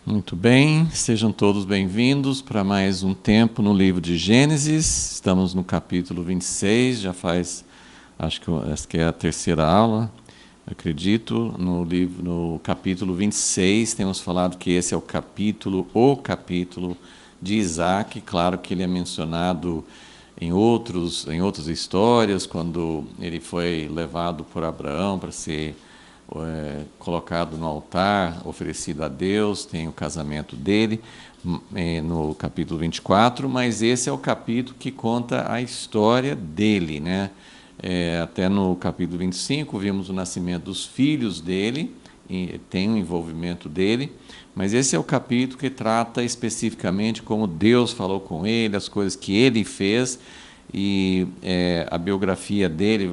Muito bem, sejam todos bem-vindos para mais um tempo no livro de Gênesis. Estamos no capítulo 26, já faz, essa que é a terceira aula, acredito. No capítulo 26, temos falado que esse é o capítulo de Isaac. Claro que ele é mencionado em outras histórias, quando ele foi levado por Abraão para ser colocado no altar, oferecido a Deus, tem o casamento dele, no capítulo 24, mas esse é o capítulo que conta a história dele, né? Até no capítulo 25 vimos o nascimento dos filhos dele, e tem o envolvimento dele, mas esse é o capítulo que trata especificamente como Deus falou com ele, as coisas que ele fez, e a biografia dele,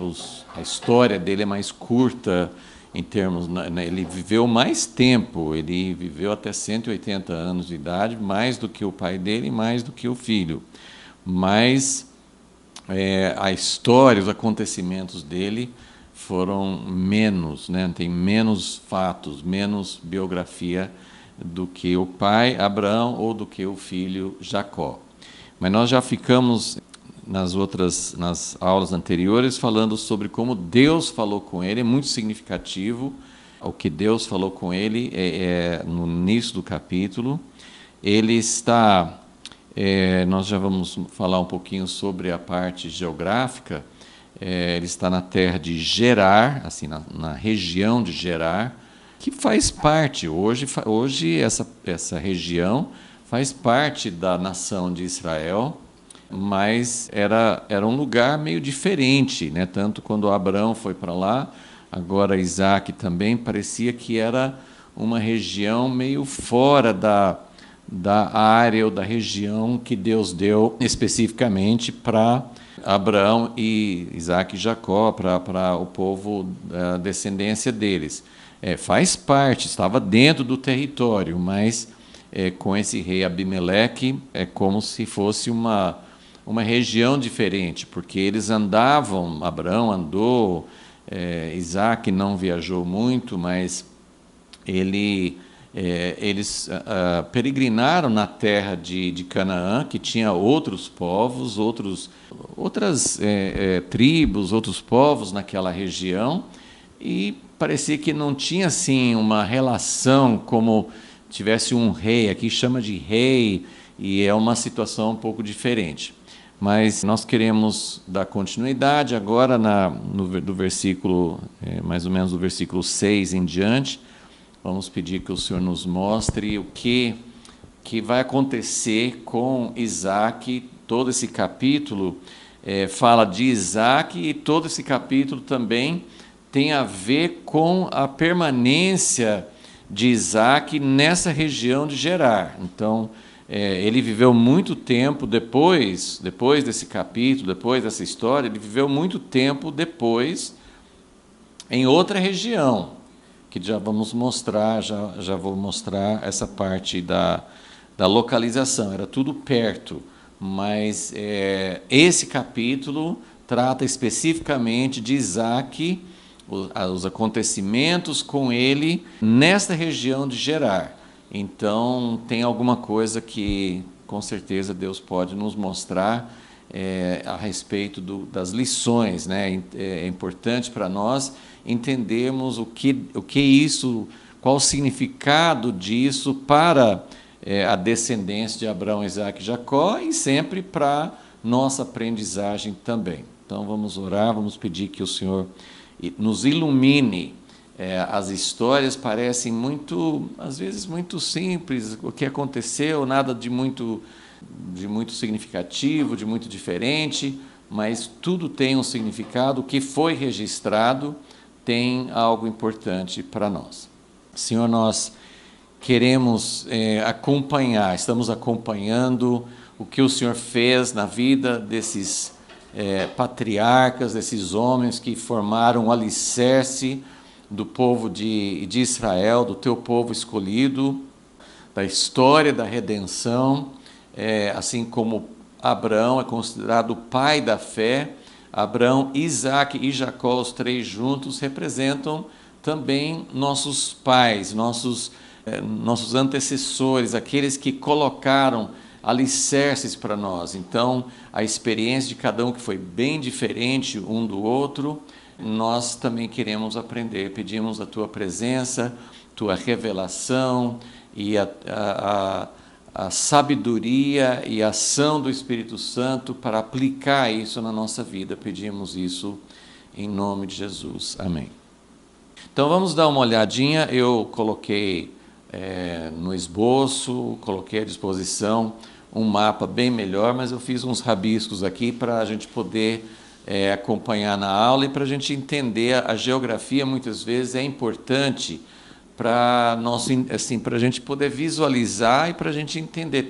a história dele é mais curta, em termos, ele viveu mais tempo, ele viveu até 180 anos de idade, mais do que o pai dele, mais do que o filho. Mas a história, os acontecimentos dele foram menos, né? Tem menos fatos, menos biografia do que o pai Abraão ou do que o filho Jacó. Mas nós já ficamos nas aulas anteriores, falando sobre como Deus falou com ele. É muito significativo o que Deus falou com ele no início do capítulo. Ele está, nós já vamos falar um pouquinho sobre a parte geográfica. Ele está na terra de Gerar, assim, na região de Gerar, que faz parte, hoje essa região faz parte da nação de Israel, mas era um lugar meio diferente, né? Tanto quando Abraão foi para lá, agora Isaac também, parecia que era uma região meio fora da área ou da região que Deus deu especificamente para Abraão e Isaac e Jacó, para o povo da descendência deles. Faz parte, estava dentro do território, mas com esse rei Abimeleque é como se fosse uma região diferente, porque eles andavam, Abraão andou, Isaac não viajou muito, mas eles peregrinaram na terra de Canaã, que tinha outros povos, outras tribos, outros povos naquela região, e parecia que não tinha assim uma relação como tivesse um rei, aqui chama de rei, e é uma situação um pouco diferente. Mas nós queremos dar continuidade agora do versículo, mais ou menos do versículo 6 em diante. Vamos pedir que o Senhor nos mostre o que vai acontecer com Isaac. Todo esse capítulo fala de Isaac, e todo esse capítulo também tem a ver com a permanência de Isaac nessa região de Gerar. Então, ele viveu muito tempo depois desse capítulo, depois dessa história, ele viveu muito tempo depois em outra região, que já vamos mostrar, já vou mostrar essa parte da localização, era tudo perto, mas esse capítulo trata especificamente de Isaac, os acontecimentos com ele nesta região de Gerar. Então, tem alguma coisa que, com certeza, Deus pode nos mostrar a respeito das lições, né? É importante para nós entendermos qual o significado disso para a descendência de Abraão, Isaac e Jacó, e sempre para nossa aprendizagem também. Então, vamos orar, vamos pedir que o Senhor nos ilumine. As histórias parecem às vezes muito simples, o que aconteceu, nada de muito significativo, de muito diferente, mas tudo tem um significado, o que foi registrado tem algo importante para nós. Senhor, nós queremos estamos acompanhando o que o Senhor fez na vida desses patriarcas, desses homens que formaram o alicerce do povo de Israel, do teu povo escolhido, da história da redenção, assim como Abraão é considerado o pai da fé, Abraão, Isaac e Jacó, os três juntos, representam também nossos pais, nossos nossos antecessores, aqueles que colocaram alicerces para nós. Então, a experiência de cada um que foi bem diferente um do outro, nós também queremos aprender. Pedimos a Tua presença, Tua revelação e a sabedoria e a ação do Espírito Santo para aplicar isso na nossa vida. Pedimos isso em nome de Jesus. Amém. Então vamos dar uma olhadinha. Eu coloquei no esboço, coloquei à disposição um mapa bem melhor, mas eu fiz uns rabiscos aqui para a gente poder acompanhar na aula e para a gente entender. A geografia muitas vezes é importante para assim, para a gente poder visualizar e para a gente entender.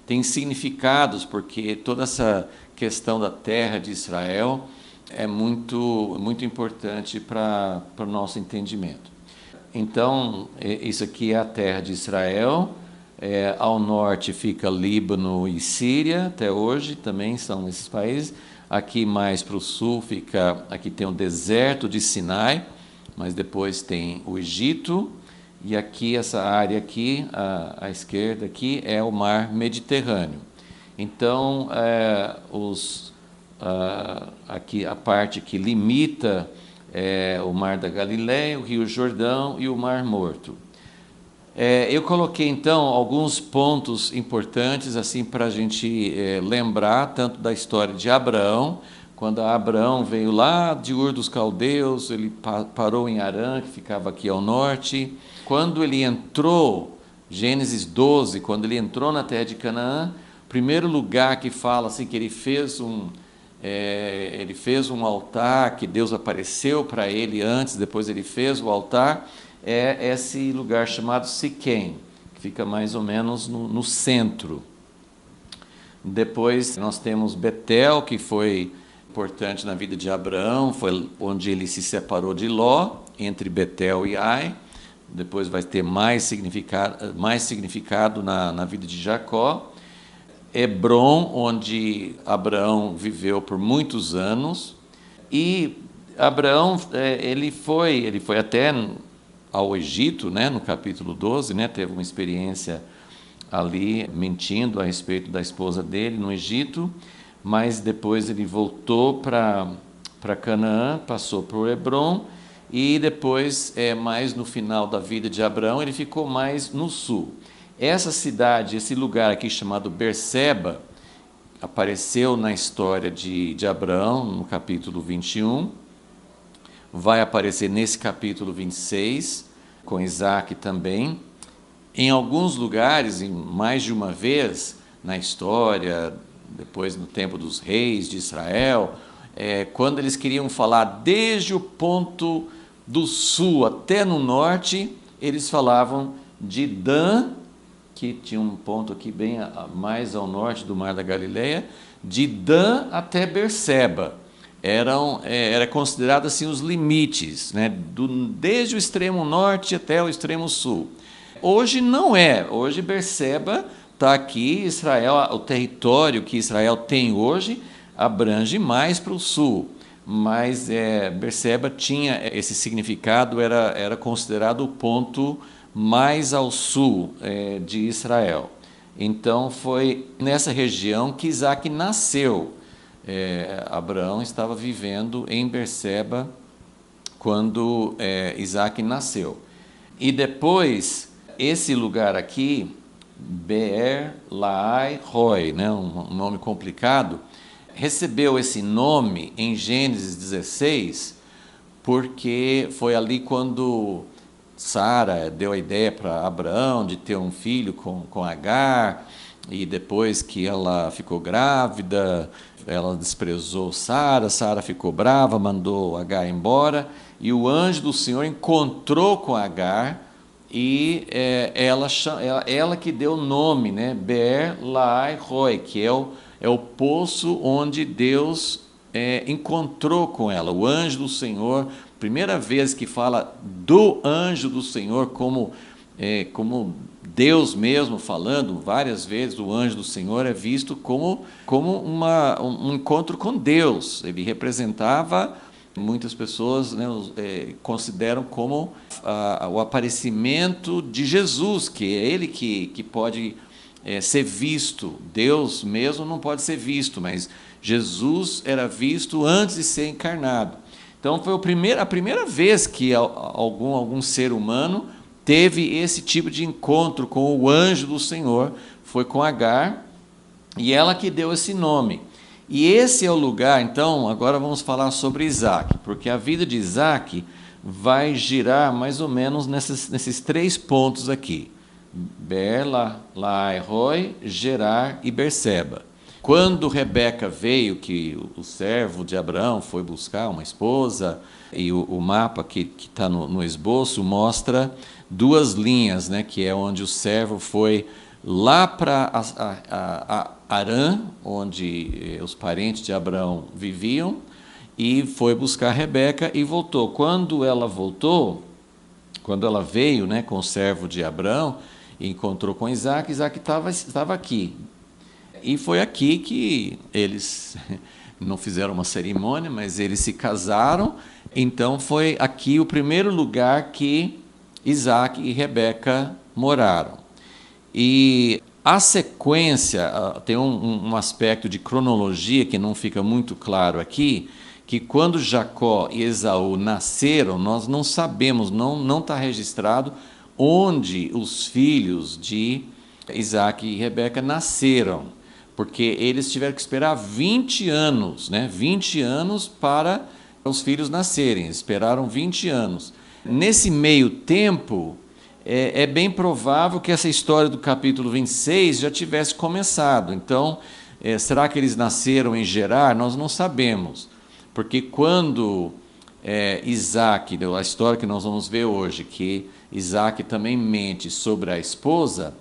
Tem significados, porque toda essa questão da terra de Israel é muito importante para o nosso entendimento. Então, isso aqui é a terra de Israel. Ao norte fica Líbano e Síria, até hoje também são esses países. Aqui mais para o sul aqui tem o deserto de Sinai, mas depois tem o Egito, e aqui essa área aqui, à esquerda aqui, é o mar Mediterrâneo. Então, aqui a parte que limita o mar da Galileia, o Rio Jordão e o Mar Morto. Eu coloquei então alguns pontos importantes assim para a gente lembrar tanto da história de Abraão. Quando Abraão veio lá de Ur dos Caldeus, ele parou em Harã, que ficava aqui ao norte. Quando ele entrou, Gênesis 12, quando ele entrou na terra de Canaã, primeiro lugar que fala assim que ele fez um altar, que Deus apareceu para ele antes, depois ele fez o altar, é esse lugar chamado Siquém, que fica mais ou menos no centro. Depois nós temos Betel, que foi importante na vida de Abraão, foi onde ele se separou de Ló, entre Betel e Ai. Depois vai ter mais significado na vida de Jacó. Hebrom, onde Abraão viveu por muitos anos. E Abraão, ele foi até ao Egito, né, no capítulo 12, né, teve uma experiência ali mentindo a respeito da esposa dele no Egito, mas depois ele voltou para Canaã, passou por Hebrom, e depois, mais no final da vida de Abraão, ele ficou mais no sul. Essa cidade, esse lugar aqui chamado Berseba, apareceu na história de Abraão, no capítulo 21, vai aparecer nesse capítulo 26, com Isaac também. Em alguns lugares, mais de uma vez na história, depois no tempo dos reis de Israel, quando eles queriam falar desde o ponto do sul até no norte, eles falavam de Dan, que tinha um ponto aqui bem mais ao norte do Mar da Galileia, de Dan até Berseba. Era considerado assim os limites, né, desde o extremo norte até o extremo sul. Hoje não é. Hoje Berseba está aqui. Israel, o território que Israel tem hoje abrange mais para o sul, mas Berseba tinha esse significado, era considerado o ponto mais ao sul de Israel. Então foi nessa região que Isaac nasceu. Abraão estava vivendo em Berseba quando Isaac nasceu. E depois, esse lugar aqui, Beer Lahai Roi, né, um nome complicado, recebeu esse nome em Gênesis 16, porque foi ali quando Sara deu a ideia para Abraão de ter um filho com Agar, e depois que ela ficou grávida, ela desprezou Sara ficou brava, mandou Agar embora, e o anjo do Senhor encontrou com Agar, e ela que deu o nome, né, Beer Lahai Roi, que é o poço onde Deus encontrou com ela, o anjo do Senhor. Primeira vez que fala do anjo do Senhor como Deus mesmo falando, várias vezes o anjo do Senhor é visto como um encontro com Deus. Ele representava muitas pessoas, né, consideram como o aparecimento de Jesus, que é ele que pode ser visto. Deus mesmo não pode ser visto, mas Jesus era visto antes de ser encarnado. Então foi a primeira vez que algum ser humano teve esse tipo de encontro com o anjo do Senhor, foi com Agar, e ela que deu esse nome. E esse é o lugar, então, agora vamos falar sobre Isaac, porque a vida de Isaac vai girar mais ou menos nesses 3 pontos aqui: Ber, Laai, Roi, Gerar e Berseba. Quando Rebeca veio, que o servo de Abraão foi buscar uma esposa, e o mapa que está no esboço mostra 2 linhas, né, que é onde o servo foi lá para Harã, onde os parentes de Abraão viviam, e foi buscar Rebeca e voltou. Quando ela voltou, quando ela veio, né, com o servo de Abraão, e encontrou com Isaac, Isaac estava aqui. E foi aqui que eles não fizeram uma cerimônia, mas eles se casaram. Então foi aqui o primeiro lugar que Isaac e Rebeca moraram. E a sequência, tem um aspecto de cronologia que não fica muito claro aqui, que quando Jacó e Esaú nasceram, nós não sabemos, não está registrado onde os filhos de Isaac e Rebeca nasceram, porque eles tiveram que esperar 20 anos, né? 20 anos para os filhos nascerem, esperaram 20 anos. Nesse meio tempo, é bem provável que essa história do capítulo 26 já tivesse começado. Então, será que eles nasceram em Gerar? Nós não sabemos, porque quando Isaac, a história que nós vamos ver hoje, que Isaac também mente sobre a esposa,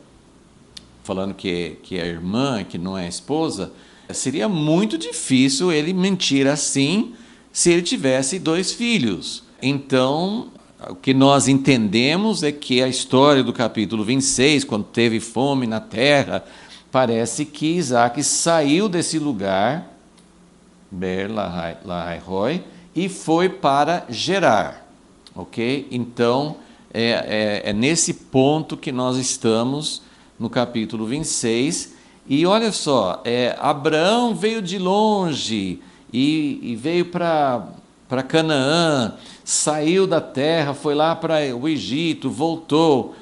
falando que é irmã, que não é a esposa, seria muito difícil ele mentir assim se ele tivesse 2 filhos. Então, o que nós entendemos é que a história do capítulo 26, quando teve fome na terra, parece que Isaac saiu desse lugar, Ber, Laai, Roi, e foi para Gerar. Ok? Então, é nesse ponto que nós estamos no capítulo 26, e olha só, Abraão veio de longe e veio para Canaã, saiu da terra, foi lá para o Egito, voltou,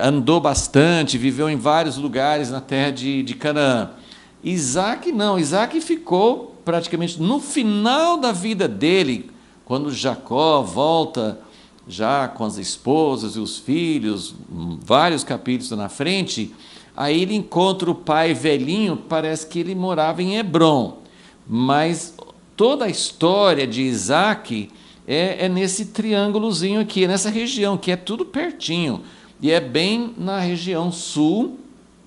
andou bastante, viveu em vários lugares na terra de Canaã. Isaac não, Isaac ficou praticamente no final da vida dele, quando Jacó volta já com as esposas e os filhos, vários capítulos na frente, aí ele encontra o pai velhinho, parece que ele morava em Hebrom, mas toda a história de Isaac é nesse triângulozinho aqui, nessa região, que é tudo pertinho, e é bem na região sul.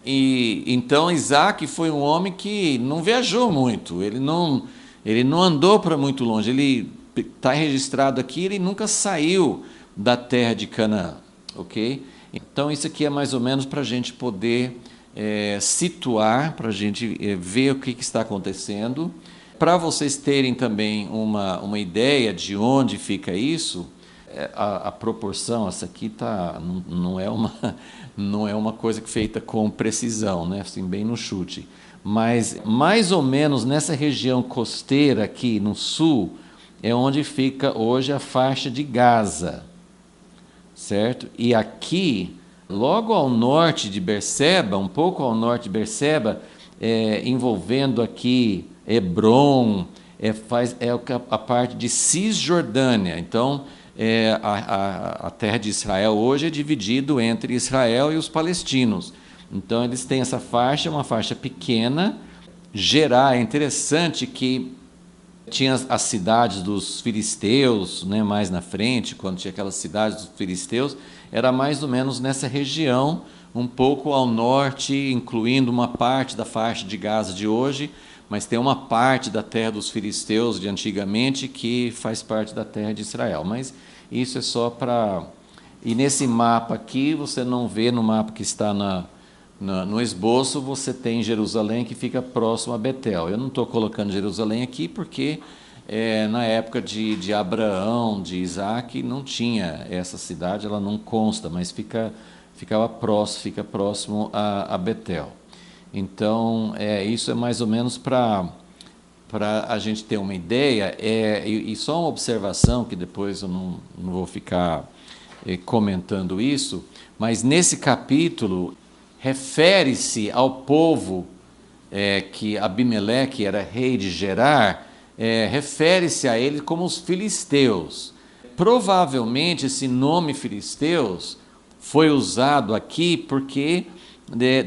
E então Isaac foi um homem que não viajou muito, ele não andou para muito longe, ele está registrado aqui, ele nunca saiu da terra de Canaã, ok? Então isso aqui é mais ou menos para a gente poder situar, para a gente ver o que está acontecendo. Para vocês terem também uma ideia de onde fica isso, a proporção, essa aqui não é uma coisa feita com precisão, né? Assim, bem no chute, mas mais ou menos nessa região costeira aqui no sul, é onde fica hoje a faixa de Gaza, certo? E aqui, logo ao norte de Berseba, um pouco ao norte de Berseba, envolvendo aqui Hebrom, a parte de Cisjordânia. Então, a terra de Israel hoje é dividido entre Israel e os palestinos. Então, eles têm essa faixa, uma faixa pequena. Gerar, é interessante que tinha as cidades dos filisteus, né, mais na frente, quando tinha aquelas cidades dos filisteus, era mais ou menos nessa região, um pouco ao norte, incluindo uma parte da faixa de Gaza de hoje, mas tem uma parte da terra dos filisteus de antigamente que faz parte da terra de Israel. Mas isso é só para... E nesse mapa aqui, você não vê no mapa que está no esboço, você tem Jerusalém que fica próximo a Betel. Eu não estou colocando Jerusalém aqui porque na época de Abraão, de Isaac, não tinha essa cidade, ela não consta, mas fica próximo a Betel. Então, isso é mais ou menos para a gente ter uma ideia, e só uma observação, que depois eu não vou ficar comentando isso, mas nesse capítulo refere-se ao povo que Abimeleque era rei de Gerar, refere-se a ele como os filisteus. Provavelmente esse nome filisteus foi usado aqui porque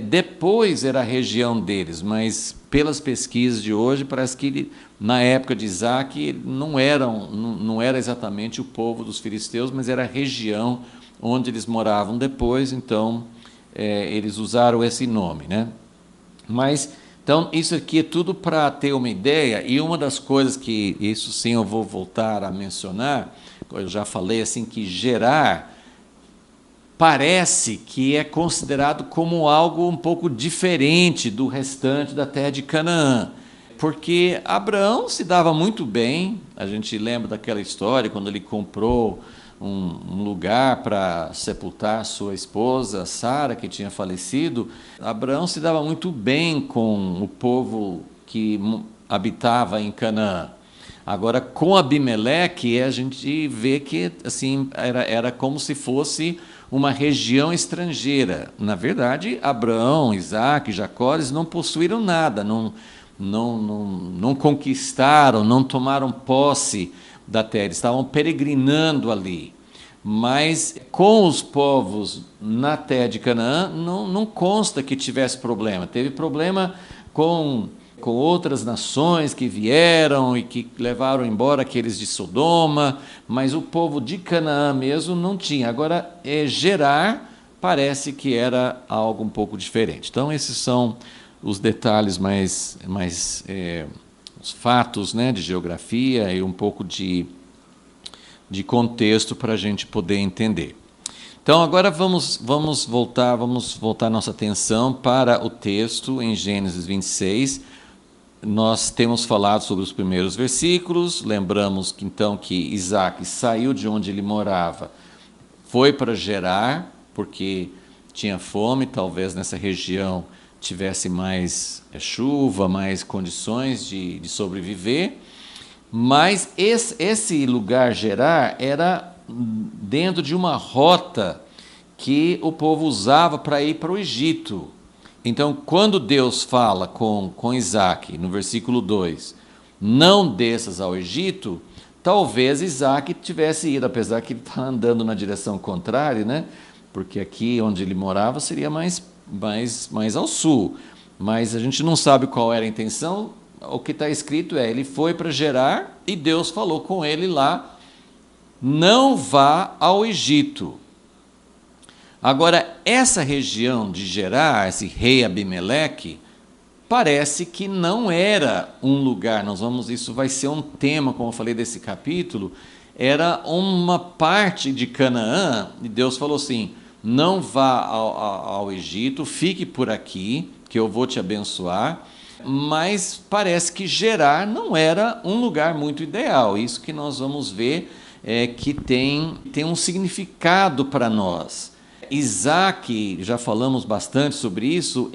depois era a região deles, mas pelas pesquisas de hoje parece que na época de Isaac não era exatamente o povo dos filisteus, mas era a região onde eles moravam depois, então eles usaram esse nome, né? Mas então isso aqui é tudo para ter uma ideia, e uma das coisas que isso sim eu vou voltar a mencionar, eu já falei assim que Gerar parece que é considerado como algo um pouco diferente do restante da terra de Canaã, porque Abraão se dava muito bem. A gente lembra daquela história quando ele comprou um lugar para sepultar sua esposa Sara, que tinha falecido. Abraão se dava muito bem com o povo que habitava em Canaã. Agora, com Abimeleque, a gente vê que assim era como se fosse uma região estrangeira. Na verdade, Abraão, Isaac, Jacó, eles não possuíram nada, não conquistaram, não tomaram posse da terra, eles estavam peregrinando ali. Mas com os povos na terra de Canaã, não consta que tivesse problema. Teve problema com outras nações que vieram e que levaram embora aqueles de Sodoma, mas o povo de Canaã mesmo não tinha. Agora, Gerar parece que era algo um pouco diferente. Então, esses são os detalhes os fatos, né, de geografia e um pouco de contexto para a gente poder entender. Então, agora vamos voltar nossa atenção para o texto em Gênesis 26. Nós temos falado sobre os primeiros versículos, lembramos que então que Isaac saiu de onde ele morava, foi para Gerar, porque tinha fome, talvez nessa região tivesse mais chuva, mais condições de sobreviver, mas esse lugar Gerar era dentro de uma rota que o povo usava para ir para o Egito. Então, quando Deus fala com Isaac, no versículo 2, não desças ao Egito, talvez Isaac tivesse ido, apesar que ele está andando na direção contrária, né? Porque aqui onde ele morava seria mais ao sul. Mas a gente não sabe qual era a intenção. O que está escrito ele foi para Gerar e Deus falou com ele lá, não vá ao Egito. Agora, essa região de Gerar, esse rei Abimeleque, parece que não era um lugar, isso vai ser um tema, como eu falei, desse capítulo, era uma parte de Canaã, e Deus falou assim, não vá ao Egito, fique por aqui, que eu vou te abençoar, mas parece que Gerar não era um lugar muito ideal. Isso que nós vamos ver que tem um significado para nós. Isaac, já falamos bastante sobre isso,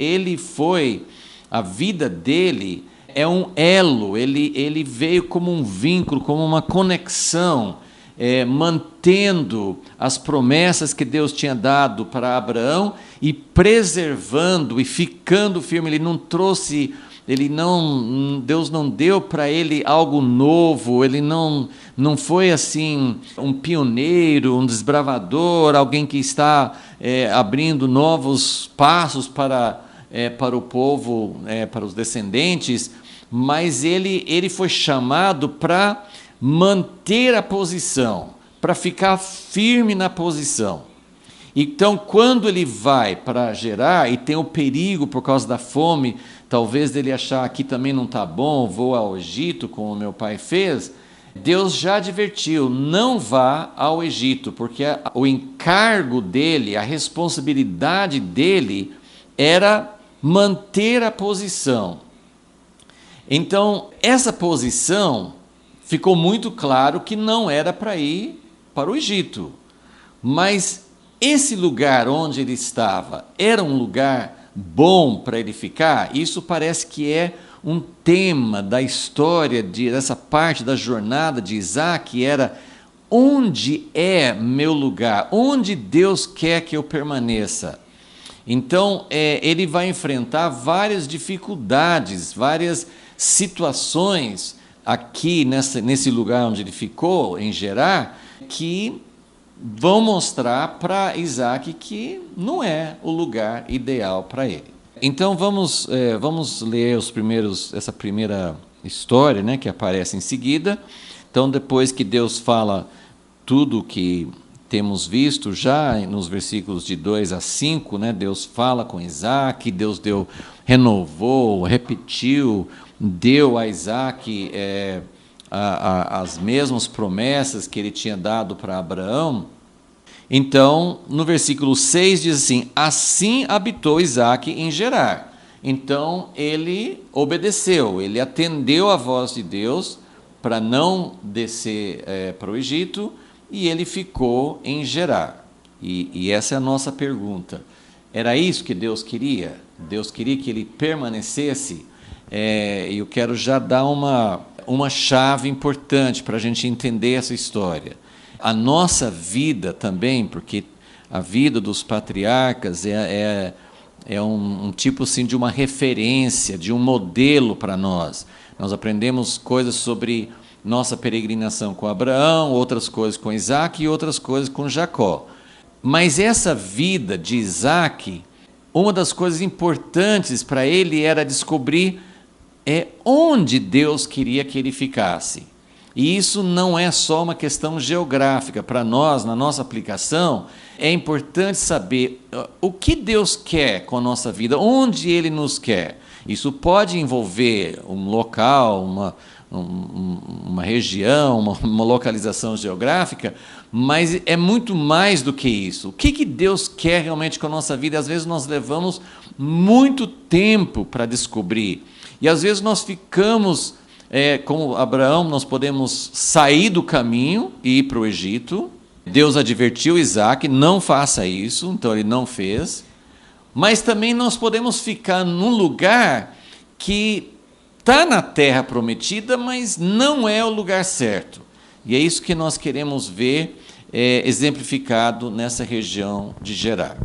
a vida dele é um elo, ele veio como um vínculo, como uma conexão, mantendo as promessas que Deus tinha dado para Abraão e preservando e ficando firme. Deus não deu para ele algo novo, ele não foi assim um pioneiro, um desbravador, alguém que está abrindo novos passos para o povo, para os descendentes, mas ele foi chamado para manter a posição, para ficar firme na posição. Então, quando ele vai para Gerar e tem o perigo por causa da fome, talvez dele achar aqui também não está bom, vou ao Egito, como meu pai fez, Deus já advertiu, não vá ao Egito, porque o encargo dele, a responsabilidade dele era manter a posição. Então, essa posição ficou muito claro que não era para ir para o Egito. Mas esse lugar onde ele estava era um lugar bom para ele ficar? Isso parece que é um tema da história, dessa parte da jornada de Isaac, era: onde é meu lugar? Onde Deus quer que eu permaneça? Então, ele vai enfrentar várias dificuldades, várias situações aqui nesse lugar onde ele ficou, em Gerar, que vão mostrar para Isaac que não é o lugar ideal para ele. Então vamos ler essa primeira história, né, que aparece em seguida. Então, depois que Deus fala tudo que temos visto já nos versículos de 2 a 5, né, Deus fala com Isaac, Deus renovou, repetiu, deu a Isaac as mesmas promessas que ele tinha dado para Abraão. Então, no versículo 6 diz assim: assim habitou Isaac em Gerar. Então, ele obedeceu, ele atendeu a voz de Deus para não descer para o Egito, e ele ficou em Gerar. E essa é a nossa pergunta. Era isso que Deus queria? Deus queria que ele permanecesse? E eu quero já dar uma chave importante para a gente entender essa história. A nossa vida também, porque a vida dos patriarcas é um tipo assim, de uma referência, de um modelo para nós. Nós aprendemos coisas sobre nossa peregrinação com Abraão, outras coisas com Isaac e outras coisas com Jacó. Mas essa vida de Isaac, uma das coisas importantes para ele era descobrir onde Deus queria que ele ficasse. E isso não é só uma questão geográfica. Para nós, na nossa aplicação, é importante saber o que Deus quer com a nossa vida, onde Ele nos quer. Isso pode envolver um local, uma região, uma localização geográfica, mas é muito mais do que isso. O que Deus quer realmente com a nossa vida? Às vezes nós levamos muito tempo para descobrir. E às vezes nós ficamos... como Abraão, nós podemos sair do caminho e ir para o Egito. Deus advertiu Isaac: não faça isso, então ele não fez. Mas também nós podemos ficar num lugar que está na terra prometida, mas não é o lugar certo. E é isso que nós queremos ver exemplificado nessa região de Gerar.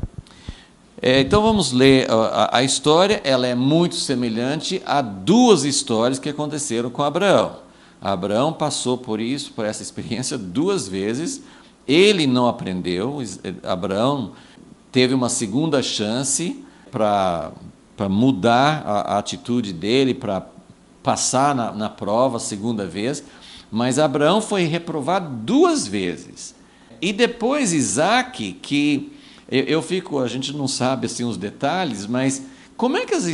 Então vamos ler a história. Ela é muito semelhante a duas histórias que aconteceram com Abraão. Abraão passou por essa experiência duas vezes. Ele não aprendeu. Abraão teve uma segunda chance para mudar a atitude dele, para passar na prova a segunda vez. Mas Abraão foi reprovado duas vezes. E depois Isaac, que... a gente não sabe assim os detalhes, mas como é que essas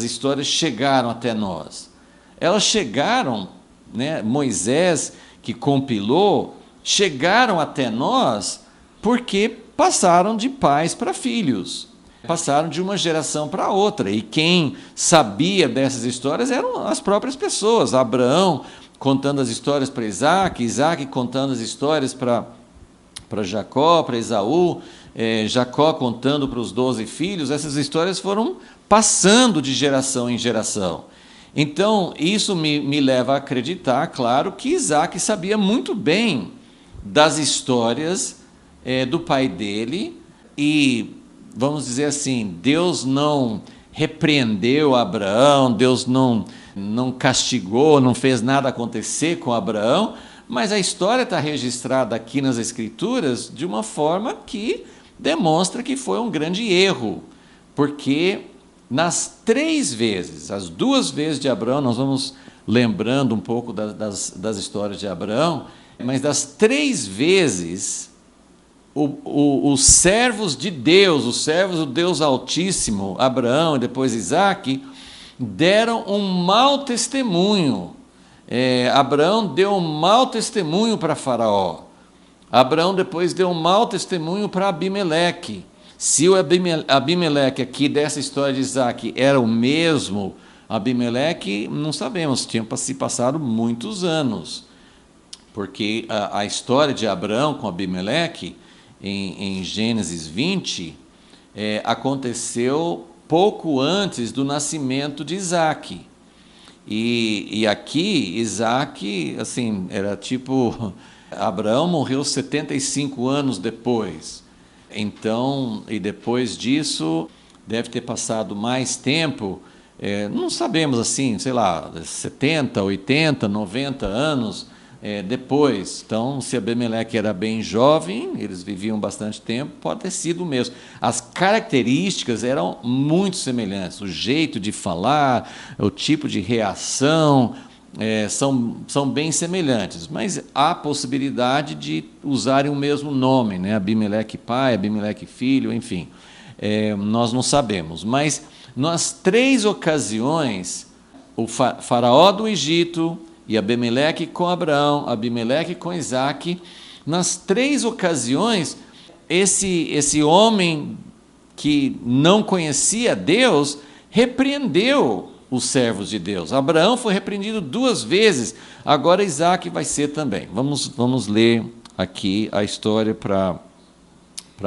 histórias chegaram até nós? Elas chegaram, né, Moisés, que compilou, chegaram até nós porque passaram de pais para filhos, passaram de uma geração para outra, e quem sabia dessas histórias eram as próprias pessoas. Abraão contando as histórias para Isaac, Isaac contando as histórias para Jacó, para Esaú, Jacó contando para os 12 filhos. Essas histórias foram passando de geração em geração. Então, isso me leva a acreditar, claro, que Isaac sabia muito bem das histórias do pai dele, e, vamos dizer assim, Deus não repreendeu Abraão, Deus não castigou, não fez nada acontecer com Abraão, mas a história está registrada aqui nas Escrituras de uma forma que demonstra que foi um grande erro, porque nas 3 vezes, as 2 vezes de Abraão, nós vamos lembrando um pouco das histórias de Abraão, mas das 3 vezes, os servos de Deus, os servos do Deus Altíssimo, Abraão e depois Isaac, deram um mau testemunho. Abraão deu um mau testemunho para Faraó. Abraão depois deu um mau testemunho para Abimeleque. Se o Abimeleque aqui dessa história de Isaac era o mesmo Abimeleque, não sabemos, tinham se passado muitos anos, porque a história de Abraão com Abimeleque, em Gênesis 20, aconteceu pouco antes do nascimento de Isaac. E aqui, Isaac, assim, era tipo, Abraão morreu 75 anos depois. Então, e depois disso, deve ter passado mais tempo, não sabemos assim, sei lá, 70, 80, 90 anos depois. Então, se Abimeleque era bem jovem, eles viviam bastante tempo, pode ter sido mesmo. As características eram muito semelhantes, o jeito de falar, o tipo de reação, são bem semelhantes, mas há possibilidade de usarem o mesmo nome, né? Abimeleque pai, Abimeleque filho, enfim. Nós não sabemos, mas nas 3 ocasiões, o faraó do Egito e Abimeleque com Abraão, Abimeleque com Isaac, nas 3 ocasiões, esse homem que não conhecia Deus repreendeu os servos de Deus. Abraão foi repreendido 2 vezes, agora Isaac vai ser também. Vamos ler aqui a história para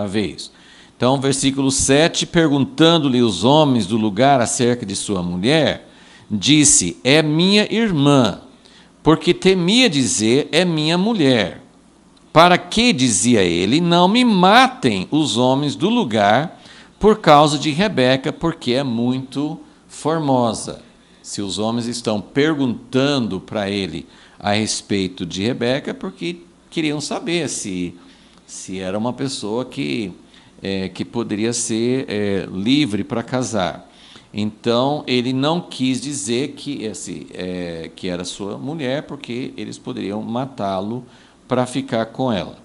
ver isso. Então, versículo 7, perguntando-lhe os homens do lugar acerca de sua mulher, disse, é minha irmã, porque temia dizer, é minha mulher. Para que, dizia ele, não me matem os homens do lugar por causa de Rebeca, porque é muito formosa. Se os homens estão perguntando para ele a respeito de Rebeca, porque queriam saber se era uma pessoa que poderia ser livre para casar. Então, ele não quis dizer que era sua mulher, porque eles poderiam matá-lo para ficar com ela.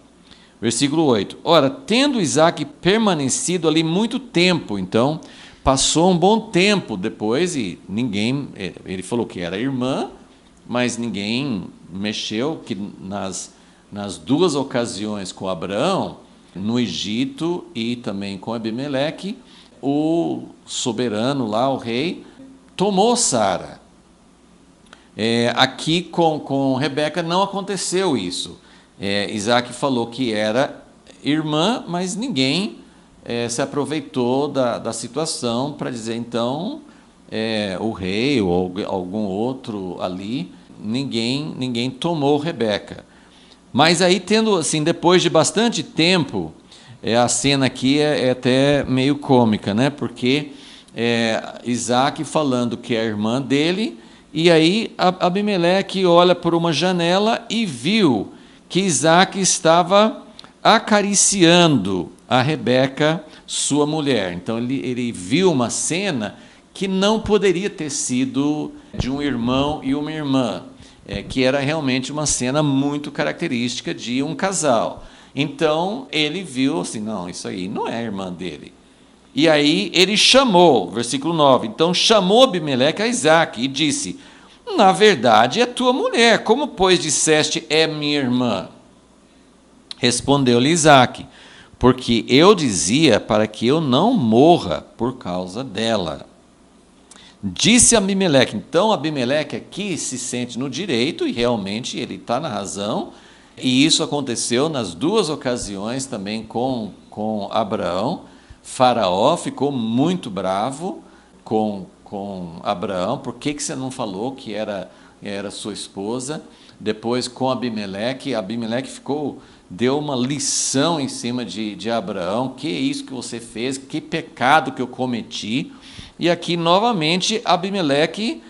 Versículo 8. Ora, tendo Isaac permanecido ali muito tempo, então, passou um bom tempo depois e ninguém, ele falou que era irmã, mas ninguém mexeu, que nas 2 ocasiões com Abraão, no Egito e também com Abimeleque, o soberano lá, o rei, tomou Sara. Aqui com Rebeca não aconteceu isso. Isaac falou que era irmã, mas ninguém se aproveitou da situação para dizer, então, o rei ou algum outro ali, ninguém tomou Rebeca. Mas aí, tendo assim, depois de bastante tempo, a cena aqui é até meio cômica, né? Porque Isaac falando que é a irmã dele, e aí Abimeleque olha por uma janela e viu que Isaac estava acariciando a Rebeca, sua mulher. Então ele viu uma cena que não poderia ter sido de um irmão e uma irmã, que era realmente uma cena muito característica de um casal. Então ele viu assim, não, isso aí não é a irmã dele. E aí ele chamou, versículo 9, então chamou Abimeleque a Isaac e disse, na verdade é tua mulher, como pois disseste é minha irmã? Respondeu-lhe Isaac, porque eu dizia para que eu não morra por causa dela. Disse Abimeleque, então Abimeleque aqui se sente no direito, e realmente ele está na razão, e isso aconteceu nas 2 ocasiões também com Abraão. Faraó ficou muito bravo com Abraão, por que você não falou que era sua esposa? Depois com Abimeleque deu uma lição em cima de Abraão, que é isso que você fez, que pecado que eu cometi. E aqui novamente Abimeleque,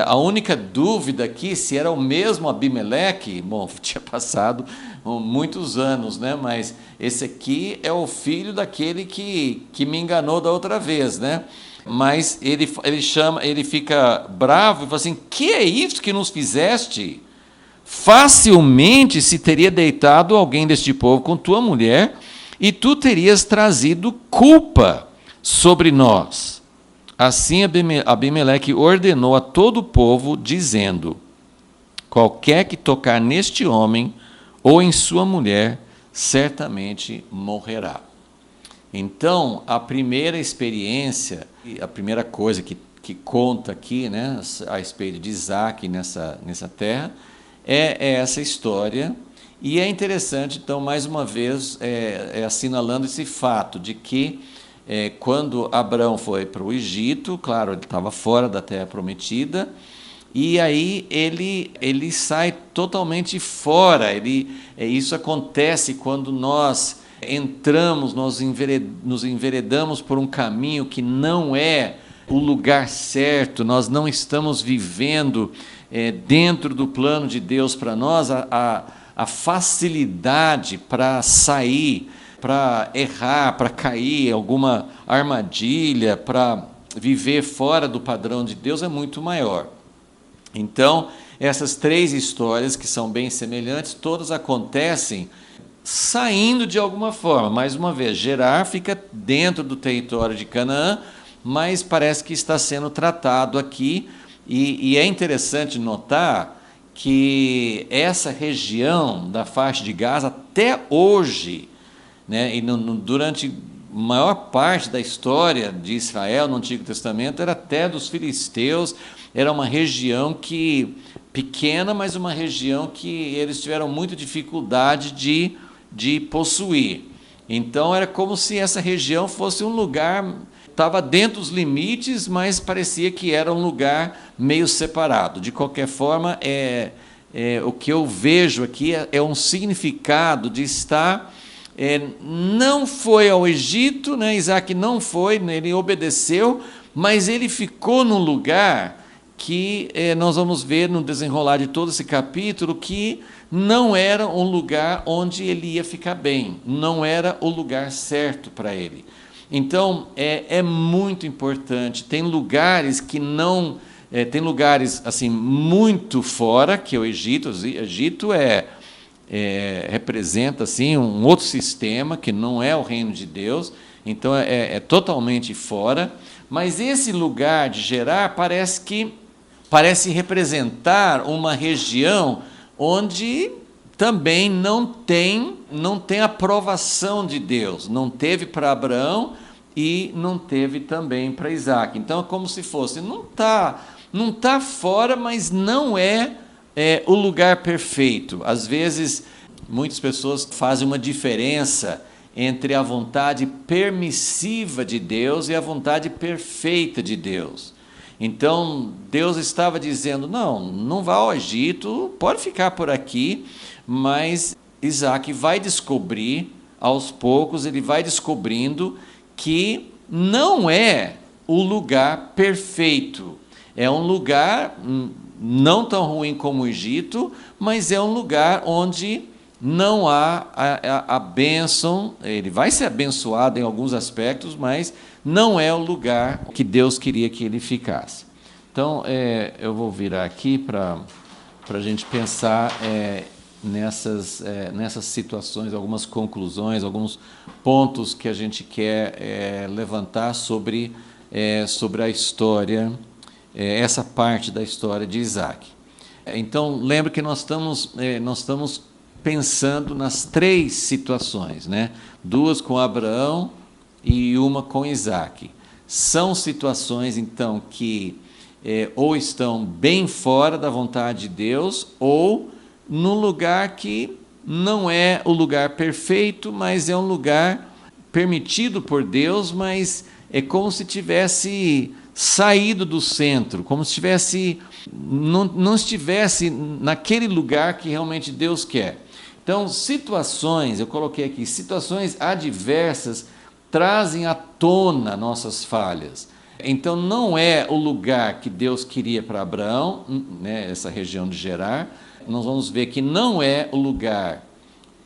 a única dúvida aqui, se era o mesmo Abimeleque, bom, tinha passado muitos anos, né? Mas esse aqui é o filho daquele que me enganou da outra vez, né? Mas ele fica bravo e fala assim, que é isso que nos fizeste? Facilmente se teria deitado alguém deste povo com tua mulher, e tu terias trazido culpa sobre nós. Assim Abimeleque ordenou a todo o povo, dizendo, qualquer que tocar neste homem ou em sua mulher, certamente morrerá. Então, a primeira experiência, a primeira coisa que que conta aqui, né, a respeito de Isaac nessa terra, é essa história. E é interessante, então, mais uma vez, assinalando esse fato de que quando Abraão foi para o Egito, claro, ele estava fora da terra prometida, e aí ele sai totalmente fora. Isso acontece quando nós entramos, nos enveredamos por um caminho que não é o lugar certo, nós não estamos vivendo dentro do plano de Deus para nós. A facilidade para sair, para errar, para cair em alguma armadilha, para viver fora do padrão de Deus é muito maior. Então, essas três histórias, que são bem semelhantes, todas acontecem saindo de alguma forma. Mais uma vez, Gerar fica dentro do território de Canaã, mas parece que está sendo tratado aqui, e é interessante notar que essa região da faixa de Gaza, até hoje, né, e durante a maior parte da história de Israel no Antigo Testamento, era até dos filisteus, era uma região pequena, mas uma região que eles tiveram muita dificuldade de possuir. Então era como se essa região fosse um lugar, estava dentro dos limites, mas parecia que era um lugar meio separado. De qualquer forma, o que eu vejo aqui é um significado de estar... não foi ao Egito, né? Isaac não foi, ele obedeceu, mas ele ficou num lugar que nós vamos ver no desenrolar de todo esse capítulo, que não era um lugar onde ele ia ficar bem, não era o lugar certo para ele. Então, é muito importante. Tem lugares que não... tem lugares assim, muito fora, que é o Egito. O Egito representa assim, um outro sistema, que não é o reino de Deus, então é totalmente fora. Mas esse lugar de Gerar parece representar uma região onde também não tem aprovação de Deus. Não teve para Abraão e não teve também para Isaac. Então é como se fosse, não tá fora, mas não é o lugar perfeito. Às vezes, muitas pessoas fazem uma diferença entre a vontade permissiva de Deus e a vontade perfeita de Deus. Então, Deus estava dizendo, não vá ao Egito, pode ficar por aqui, mas Isaac vai descobrir, aos poucos, ele vai descobrindo que não é o lugar perfeito. É um lugar não tão ruim como o Egito, mas é um lugar onde não há a bênção. Ele vai ser abençoado em alguns aspectos, mas não é o lugar que Deus queria que ele ficasse. Então, eu vou virar aqui para a gente pensar nessas situações, algumas conclusões, alguns pontos que a gente quer levantar sobre a história, essa parte da história de Isaac. Então, lembra que nós estamos pensando nas três situações, né? Duas com Abraão e uma com Isaac. São situações, então, que ou estão bem fora da vontade de Deus, ou num lugar que não é o lugar perfeito, mas é um lugar permitido por Deus, mas é como se tivesse saído do centro, como se não estivesse naquele lugar que realmente Deus quer. Então, situações, eu coloquei aqui, situações adversas trazem à tona nossas falhas. Então, não é o lugar que Deus queria para Abraão, né, essa região de Gerar. Nós vamos ver que não é o lugar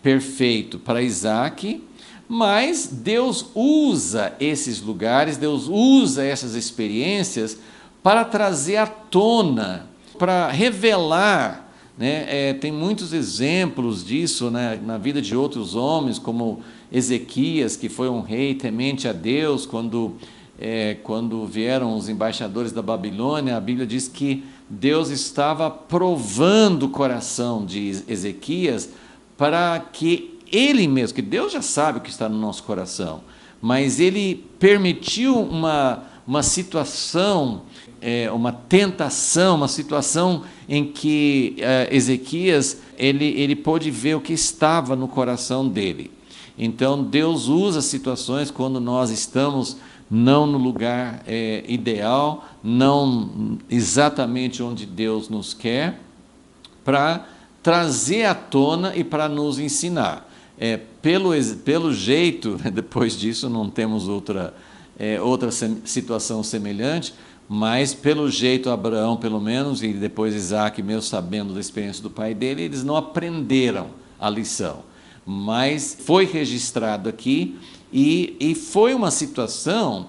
perfeito para Isaac, mas Deus usa esses lugares, Deus usa essas experiências para trazer à tona, para revelar, né? Tem muitos exemplos disso, né, na vida de outros homens, como Ezequias, que foi um rei temente a Deus. Quando vieram os embaixadores da Babilônia, a Bíblia diz que Deus estava provando o coração de Ezequias para que ele mesmo, que Deus já sabe o que está no nosso coração, mas ele permitiu uma situação uma tentação, uma situação em que Ezequias ele pôde ver o que estava no coração dele. Então Deus usa situações quando nós estamos não no lugar ideal, não exatamente onde Deus nos quer, para trazer à tona e para nos ensinar. Pelo jeito, depois disso não temos outra situação semelhante, mas pelo jeito Abraão, pelo menos, e depois Isaac, mesmo sabendo da experiência do pai dele, eles não aprenderam a lição. Mas foi registrado aqui e foi uma situação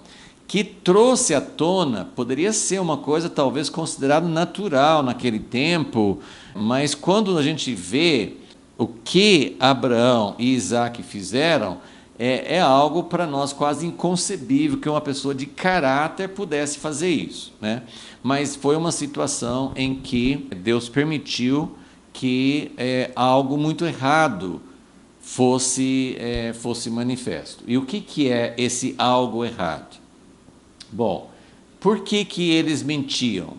que trouxe à tona, poderia ser uma coisa talvez considerada natural naquele tempo, mas quando a gente vê o que Abraão e Isaac fizeram, é algo para nós quase inconcebível que uma pessoa de caráter pudesse fazer isso, né? Mas foi uma situação em que Deus permitiu que algo muito errado fosse manifesto. E o que é esse algo errado? Bom, por que eles mentiam?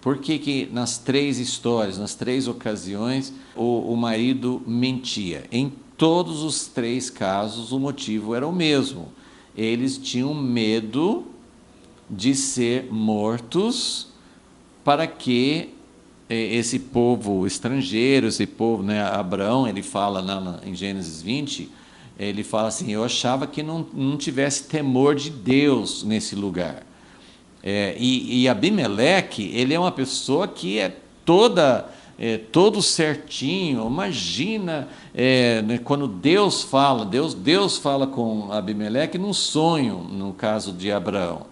Por que nas 3 histórias, nas 3 ocasiões, o marido mentia? Em todos os 3 casos, o motivo era o mesmo. Eles tinham medo de ser mortos para que esse povo estrangeiro, esse povo, né, Abraão, ele fala em Gênesis 20, ele fala assim, eu achava que não tivesse temor de Deus nesse lugar. E Abimeleque, ele é uma pessoa que é todo certinho. Imagina, né, quando Deus fala com Abimeleque num sonho, no caso de Abraão.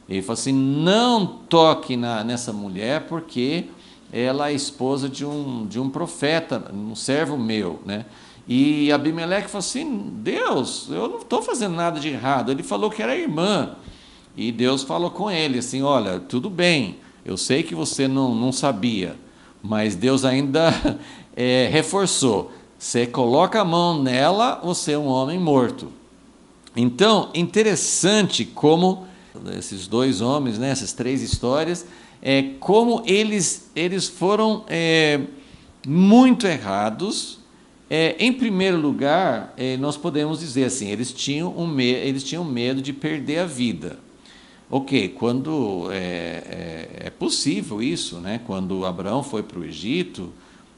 Ele fala assim, não toque nessa mulher, porque ela é esposa de um profeta, um servo meu, né? E Abimeleque falou assim, Deus, eu não estou fazendo nada de errado. Ele falou que era irmã. E Deus falou com ele assim, olha, tudo bem, eu sei que você não sabia, mas Deus ainda reforçou. Você coloca a mão nela, você é um homem morto. Então, interessante como esses 2 homens, né, essas 3 histórias, como eles foram muito errados. Em primeiro lugar, nós podemos dizer assim, eles tinham medo de perder a vida. Ok, quando é possível isso, né? Quando Abraão foi para o Egito,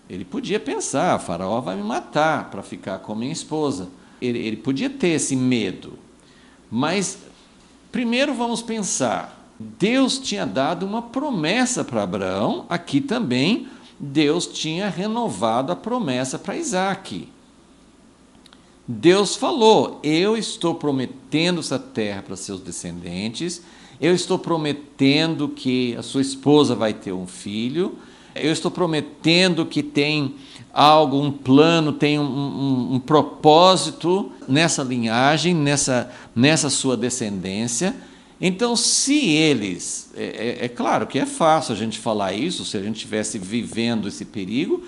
ele podia pensar, Faraó vai me matar para ficar com minha esposa. Ele podia ter esse medo. Mas, primeiro vamos pensar, Deus tinha dado uma promessa para Abraão, aqui também Deus tinha renovado a promessa para Isaac. Deus falou, eu estou prometendo essa terra para seus descendentes, eu estou prometendo que a sua esposa vai ter um filho, eu estou prometendo que tem algo, um plano, tem um propósito nessa linhagem, nessa sua descendência. Então, se eles... É claro que é fácil a gente falar isso, se a gente estivesse vivendo esse perigo,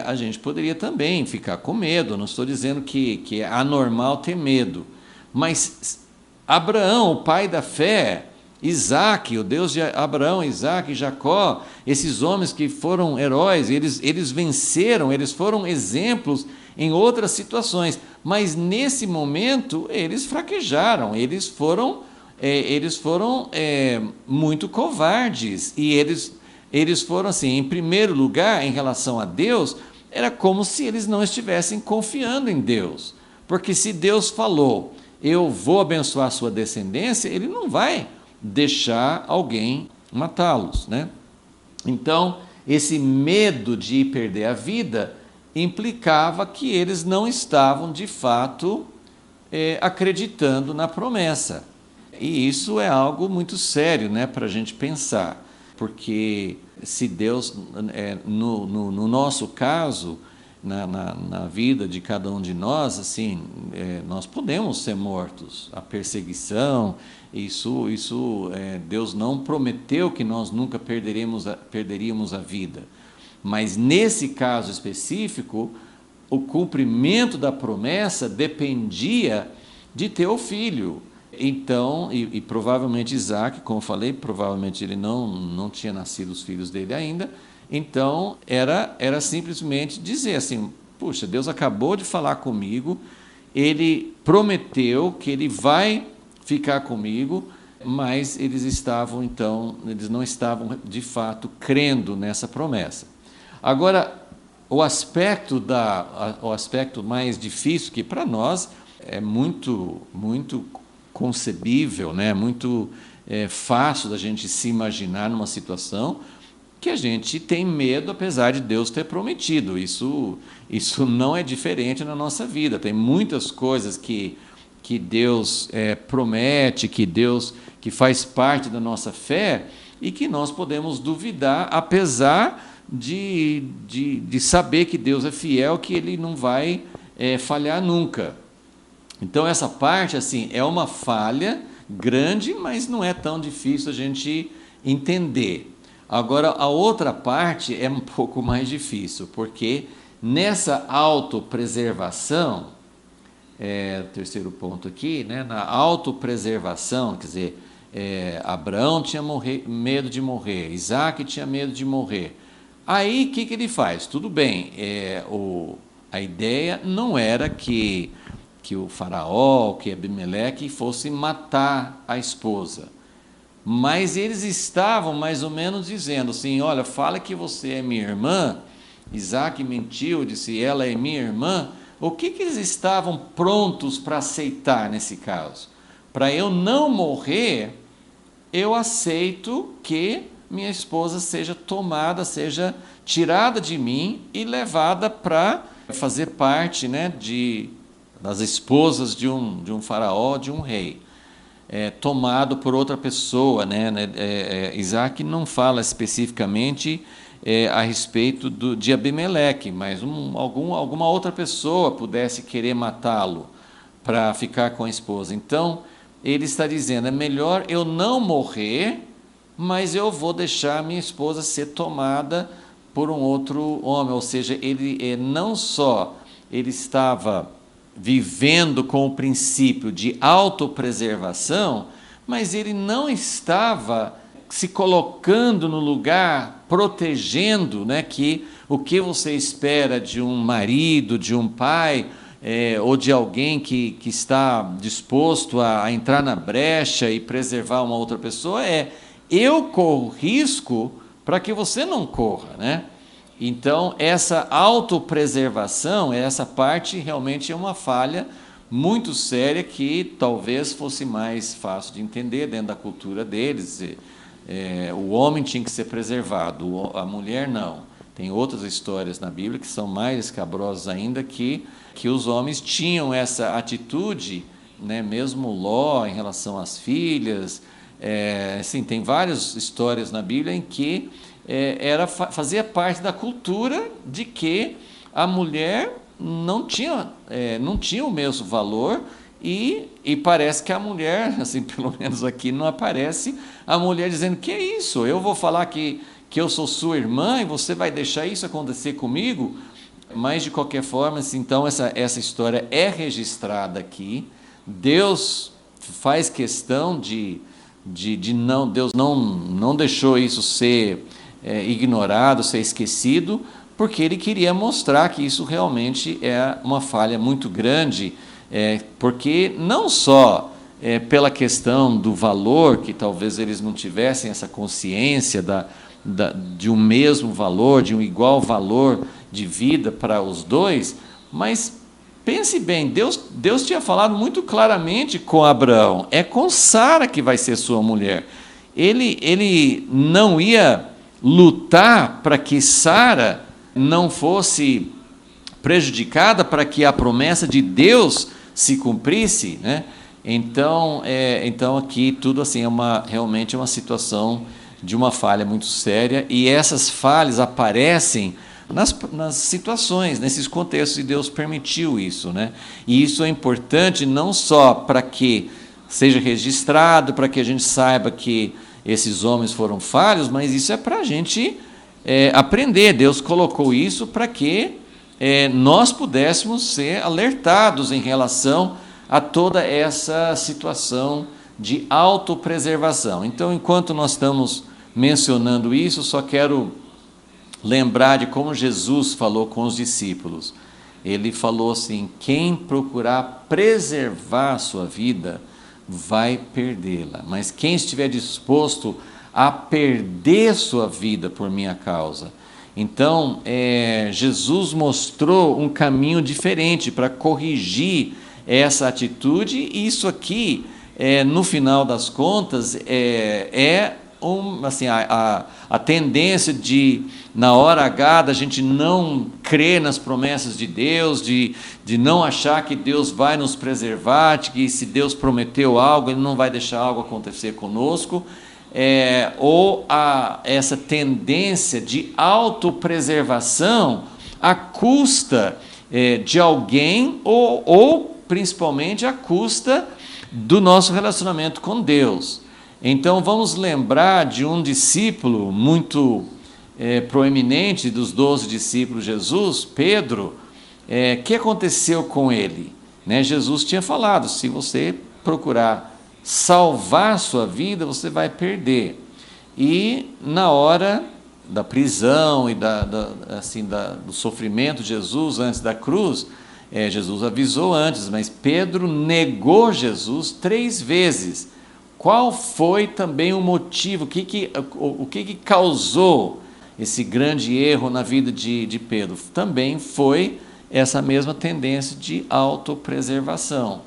a gente poderia também ficar com medo. Eu não estou dizendo que é anormal ter medo. Mas Abraão, o pai da fé, Isaac, o Deus de Abraão, Isaac e Jacó, esses homens que foram heróis, eles venceram, eles foram exemplos em outras situações. Mas nesse momento, eles fraquejaram, eles foram muito covardes. E eles foram assim, em primeiro lugar, em relação a Deus, era como se eles não estivessem confiando em Deus. Porque se Deus falou, eu vou abençoar a sua descendência, ele não vai deixar alguém matá-los, né? Então, esse medo de perder a vida implicava que eles não estavam, de fato, acreditando na promessa. E isso é algo muito sério, né, para a gente pensar. Porque se Deus, no nosso caso, na vida de cada um de nós, assim, nós podemos ser mortos. A perseguição, Deus não prometeu que nós nunca perderíamos a vida. Mas nesse caso específico, o cumprimento da promessa dependia de ter o filho. Então, e provavelmente Isaac, como eu falei, provavelmente ele não tinha nascido os filhos dele ainda. Então, era simplesmente dizer assim: puxa, Deus acabou de falar comigo, ele prometeu que ele vai ficar comigo, mas eles não estavam de fato crendo nessa promessa. Agora, o aspecto mais difícil, que para nós é muito concebível, né? Muito fácil da gente se imaginar numa situação que a gente tem medo, apesar de Deus ter prometido. Isso não é diferente na nossa vida. Tem muitas coisas que Deus promete, que faz parte da nossa fé e que nós podemos duvidar, apesar de saber que Deus é fiel, que Ele não vai falhar nunca. Então essa parte assim é uma falha grande, mas não é tão difícil a gente entender. Agora, a outra parte é um pouco mais difícil, porque nessa autopreservação, o terceiro ponto aqui, né, na autopreservação, quer dizer, Abraão tinha medo de morrer, Isaac tinha medo de morrer. Aí, o que ele faz? Tudo bem, a ideia não era que o faraó, que Abimeleque fosse matar a esposa. Mas eles estavam mais ou menos dizendo assim: olha, fala que você é minha irmã. Isaac mentiu, disse: ela é minha irmã. O que eles estavam prontos para aceitar nesse caso? Para eu não morrer, eu aceito que minha esposa seja tomada, seja tirada de mim e levada para fazer parte, né, das esposas de um faraó, de um rei. Tomado por outra pessoa, né? Isaac não fala especificamente a respeito de Abimeleque, mas alguma outra pessoa pudesse querer matá-lo para ficar com a esposa. Então, ele está dizendo: é melhor eu não morrer, mas eu vou deixar minha esposa ser tomada por um outro homem. Ou seja, ele não só ele estava vivendo com o princípio de autopreservação, mas ele não estava se colocando no lugar, protegendo, né, que o que você espera de um marido, de um pai, ou de alguém que está disposto a entrar na brecha e preservar uma outra pessoa, eu corro risco para que você não corra, né? Então, essa autopreservação, essa parte realmente é uma falha muito séria que talvez fosse mais fácil de entender dentro da cultura deles. O homem tinha que ser preservado, a mulher não. Tem outras histórias na Bíblia que são mais escabrosas ainda, que os homens tinham essa atitude, né, mesmo Ló em relação às filhas. Assim, tem várias histórias na Bíblia em que fazia parte da cultura de que a mulher não tinha o mesmo valor, e parece que a mulher, assim, pelo menos aqui não aparece a mulher dizendo: que é isso? Eu vou falar que eu sou sua irmã e você vai deixar isso acontecer comigo? Mas de qualquer forma, assim, então essa história é registrada aqui. Deus faz questão Deus não deixou isso ser ignorado, ser esquecido, porque ele queria mostrar que isso realmente é uma falha muito grande, porque não só pela questão do valor, que talvez eles não tivessem essa consciência de um mesmo valor, de um igual valor de vida para os dois, mas pense bem, Deus tinha falado muito claramente com Abraão: é com Sara que vai ser sua mulher. Ele não ia lutar para que Sara não fosse prejudicada, para que a promessa de Deus se cumprisse, né? Então aqui tudo assim realmente é uma situação de uma falha muito séria, e essas falhas aparecem nas situações, nesses contextos, e Deus permitiu isso, né? E isso é importante não só para que seja registrado, para que a gente saiba que esses homens foram falhos, mas isso é para a gente aprender. Deus colocou isso para que nós pudéssemos ser alertados em relação a toda essa situação de autopreservação. Então, enquanto nós estamos mencionando isso, só quero lembrar de como Jesus falou com os discípulos. Ele falou assim: quem procurar preservar a sua vida, vai perdê-la. Mas quem estiver disposto a perder sua vida por minha causa. Então, Jesus mostrou um caminho diferente para corrigir essa atitude, e isso aqui, no final das contas, assim, a tendência de, na hora H, da gente não crer nas promessas de Deus, de não achar que Deus vai nos preservar, de que se Deus prometeu algo, Ele não vai deixar algo acontecer conosco, ou essa tendência de autopreservação à custa de alguém, ou principalmente à custa do nosso relacionamento com Deus. Então vamos lembrar de um discípulo muito proeminente dos 12 discípulos de Jesus, Pedro. Que aconteceu com ele? Jesus tinha falado: se você procurar salvar sua vida, você vai perder. E na hora da prisão e do sofrimento de Jesus antes da cruz, Jesus avisou antes, mas Pedro negou Jesus 3 vezes. Qual foi também o motivo? O que causou esse grande erro na vida de Pedro? Também foi essa mesma tendência de autopreservação.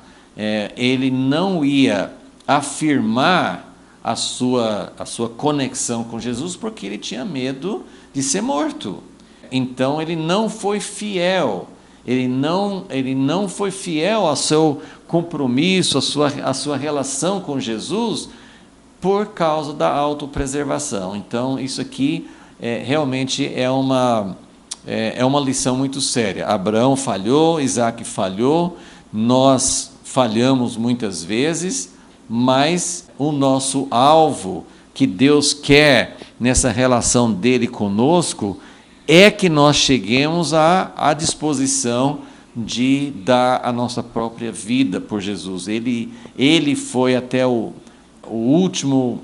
Ele não ia afirmar a sua conexão com Jesus porque ele tinha medo de ser morto. Então ele não foi fiel. Ele não foi fiel ao seu compromisso, à sua relação com Jesus, por causa da autopreservação. Então, isso aqui realmente é uma lição muito séria. Abraão falhou, Isaac falhou, nós falhamos muitas vezes, mas o nosso alvo, que Deus quer nessa relação dele conosco, é que nós cheguemos à disposição de dar a nossa própria vida por Jesus. Ele foi até o último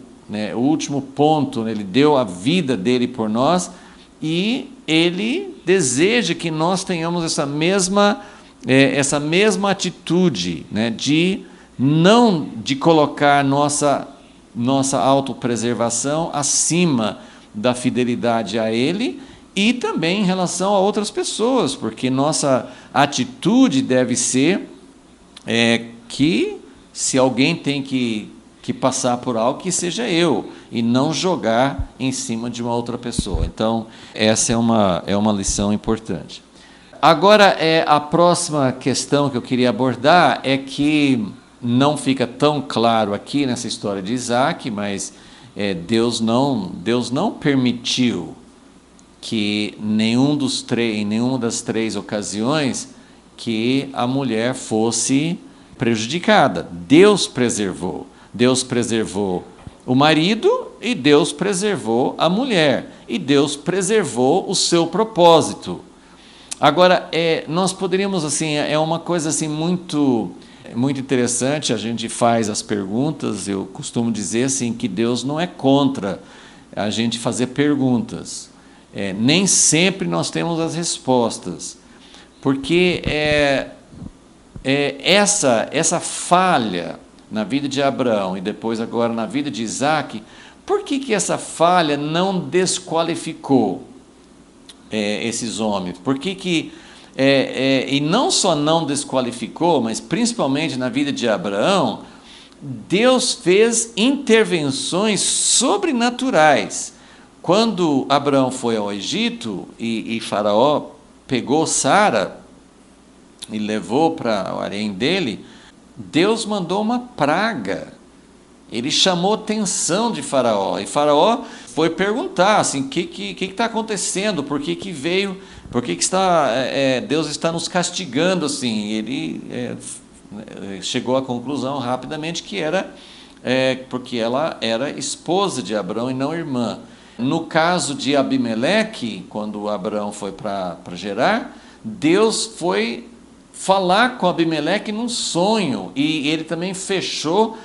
ponto, ele deu a vida dele por nós, e ele deseja que nós tenhamos essa mesma atitude, de colocar nossa autopreservação acima da fidelidade a Ele, e também em relação a outras pessoas, porque nossa atitude deve ser que, se alguém tem que passar por algo, que seja eu, e não jogar em cima de uma outra pessoa. Então, essa é uma lição importante. Agora, a próxima questão que eu queria abordar é que não fica tão claro aqui nessa história de Isaac, mas Deus não permitiu que em nenhuma das 3 ocasiões que a mulher fosse prejudicada. Deus preservou o marido, e Deus preservou a mulher, e Deus preservou o seu propósito. Agora, nós poderíamos, assim, é uma coisa assim muito interessante. A gente faz as perguntas. Eu costumo dizer assim que Deus não é contra a gente fazer perguntas. Nem sempre nós temos as respostas, porque essa falha na vida de Abraão e depois agora na vida de Isaac, por que essa falha não desqualificou esses homens? Por que e não só não desqualificou, mas principalmente na vida de Abraão, Deus fez intervenções sobrenaturais. Quando Abraão foi ao Egito e Faraó pegou Sara e levou para o harém dele, Deus mandou uma praga. Ele chamou a atenção de Faraó, e Faraó foi perguntar assim: o que está acontecendo? Por que veio? Por que Deus está nos castigando assim? Ele chegou à conclusão rapidamente que era porque ela era esposa de Abraão e não irmã. No caso de Abimeleque, quando Abraão foi para Gerar, Deus foi falar com Abimeleque num sonho, e ele também fechou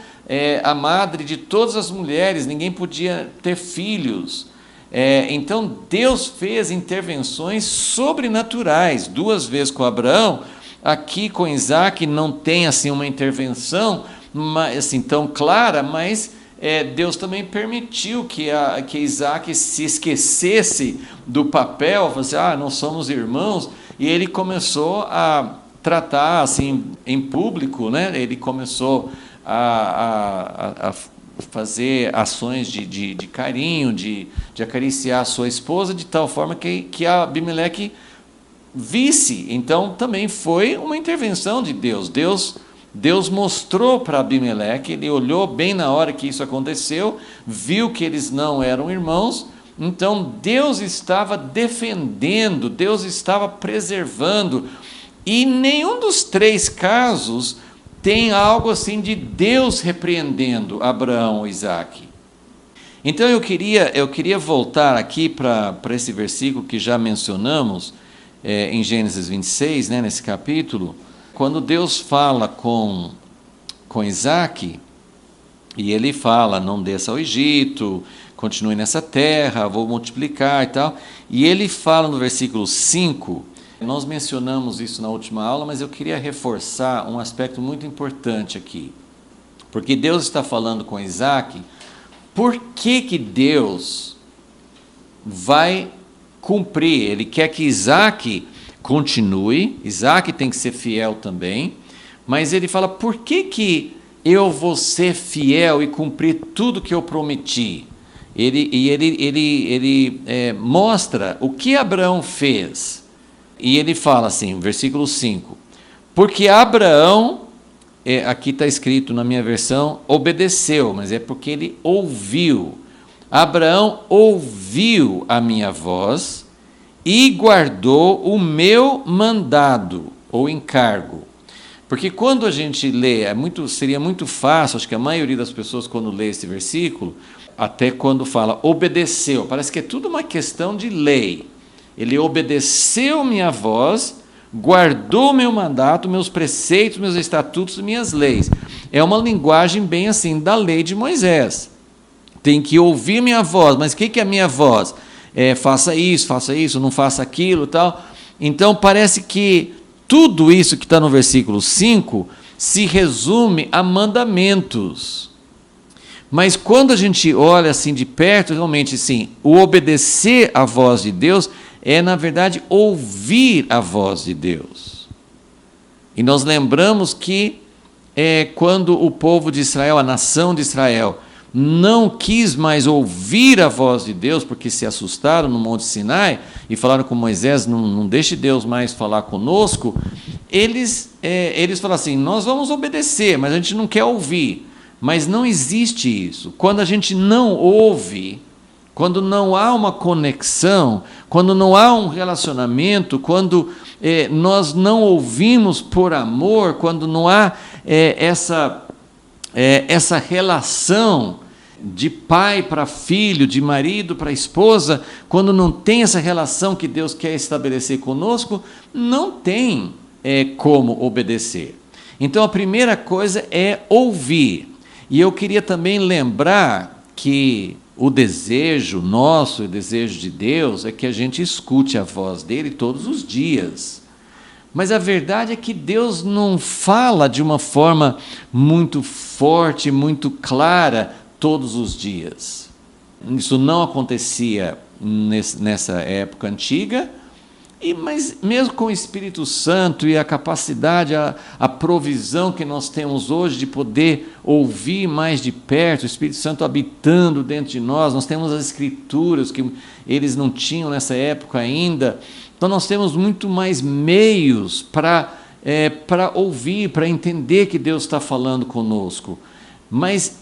a madre de todas as mulheres, ninguém podia ter filhos. Então Deus fez intervenções sobrenaturais, 2 vezes com Abraão. Aqui com Isaac não tem assim uma intervenção assim, tão clara, mas Deus também permitiu que Isaac se esquecesse do papel, falou assim, nós somos irmãos, e ele começou a tratar assim em público, né? Ele começou a fazer ações de carinho, de acariciar a sua esposa, de tal forma que Abimeleque visse. Então também foi uma intervenção de Deus. Deus mostrou para Abimeleque, ele olhou bem na hora que isso aconteceu, viu que eles não eram irmãos, então Deus estava defendendo, Deus estava preservando, e nenhum dos 3 casos tem algo assim de Deus repreendendo Abraão ou Isaac. Então eu queria voltar aqui para esse versículo que já mencionamos, em Gênesis 26, né, nesse capítulo, quando Deus fala com Isaac, e ele fala, não desça ao Egito, continue nessa terra, vou multiplicar e tal, e ele fala no versículo 5, nós mencionamos isso na última aula, mas eu queria reforçar um aspecto muito importante aqui, porque Deus está falando com Isaac, por que Deus vai cumprir? Ele quer que Isaac continue, Isaac tem que ser fiel também, mas ele fala, por que eu vou ser fiel e cumprir tudo que eu prometi? Ele mostra o que Abraão fez, e ele fala assim, versículo 5, porque Abraão, aqui está escrito na minha versão, obedeceu, mas é porque ele ouviu. Abraão ouviu a minha voz e guardou o meu mandado ou encargo. Porque quando a gente lê, seria muito fácil, acho que a maioria das pessoas quando lê esse versículo, até quando fala obedeceu, parece que é tudo uma questão de lei. Ele obedeceu minha voz, guardou meu mandato, meus preceitos, meus estatutos, minhas leis. É uma linguagem bem assim da lei de Moisés. Tem que ouvir minha voz, mas o que é a minha voz? Faça isso, não faça aquilo, tal. Então parece que tudo isso que está no versículo 5 se resume a mandamentos. Mas quando a gente olha assim de perto, realmente sim, o obedecer à voz de Deus é, na verdade, ouvir a voz de Deus. E nós lembramos que quando o povo de Israel, a nação de Israel, não quis mais ouvir a voz de Deus, porque se assustaram no Monte Sinai, e falaram com Moisés, não deixe Deus mais falar conosco, eles falaram assim, nós vamos obedecer, mas a gente não quer ouvir. Mas não existe isso. Quando a gente não ouve, quando não há uma conexão, quando não há um relacionamento, quando nós não ouvimos por amor, quando não há essa relação de pai para filho, de marido para esposa, quando não tem essa relação que Deus quer estabelecer conosco, não tem como obedecer. Então a primeira coisa é ouvir. E eu queria também lembrar que o desejo nosso, o desejo de Deus, é que a gente escute a voz dele todos os dias. Mas a verdade é que Deus não fala de uma forma muito forte, muito clara, todos os dias. Isso não acontecia nessa época antiga, mas mesmo com o Espírito Santo e a capacidade, a provisão que nós temos hoje de poder ouvir mais de perto, o Espírito Santo habitando dentro de nós temos as Escrituras que eles não tinham nessa época ainda, então nós temos muito mais meios para ouvir, para entender que Deus está falando conosco. Mas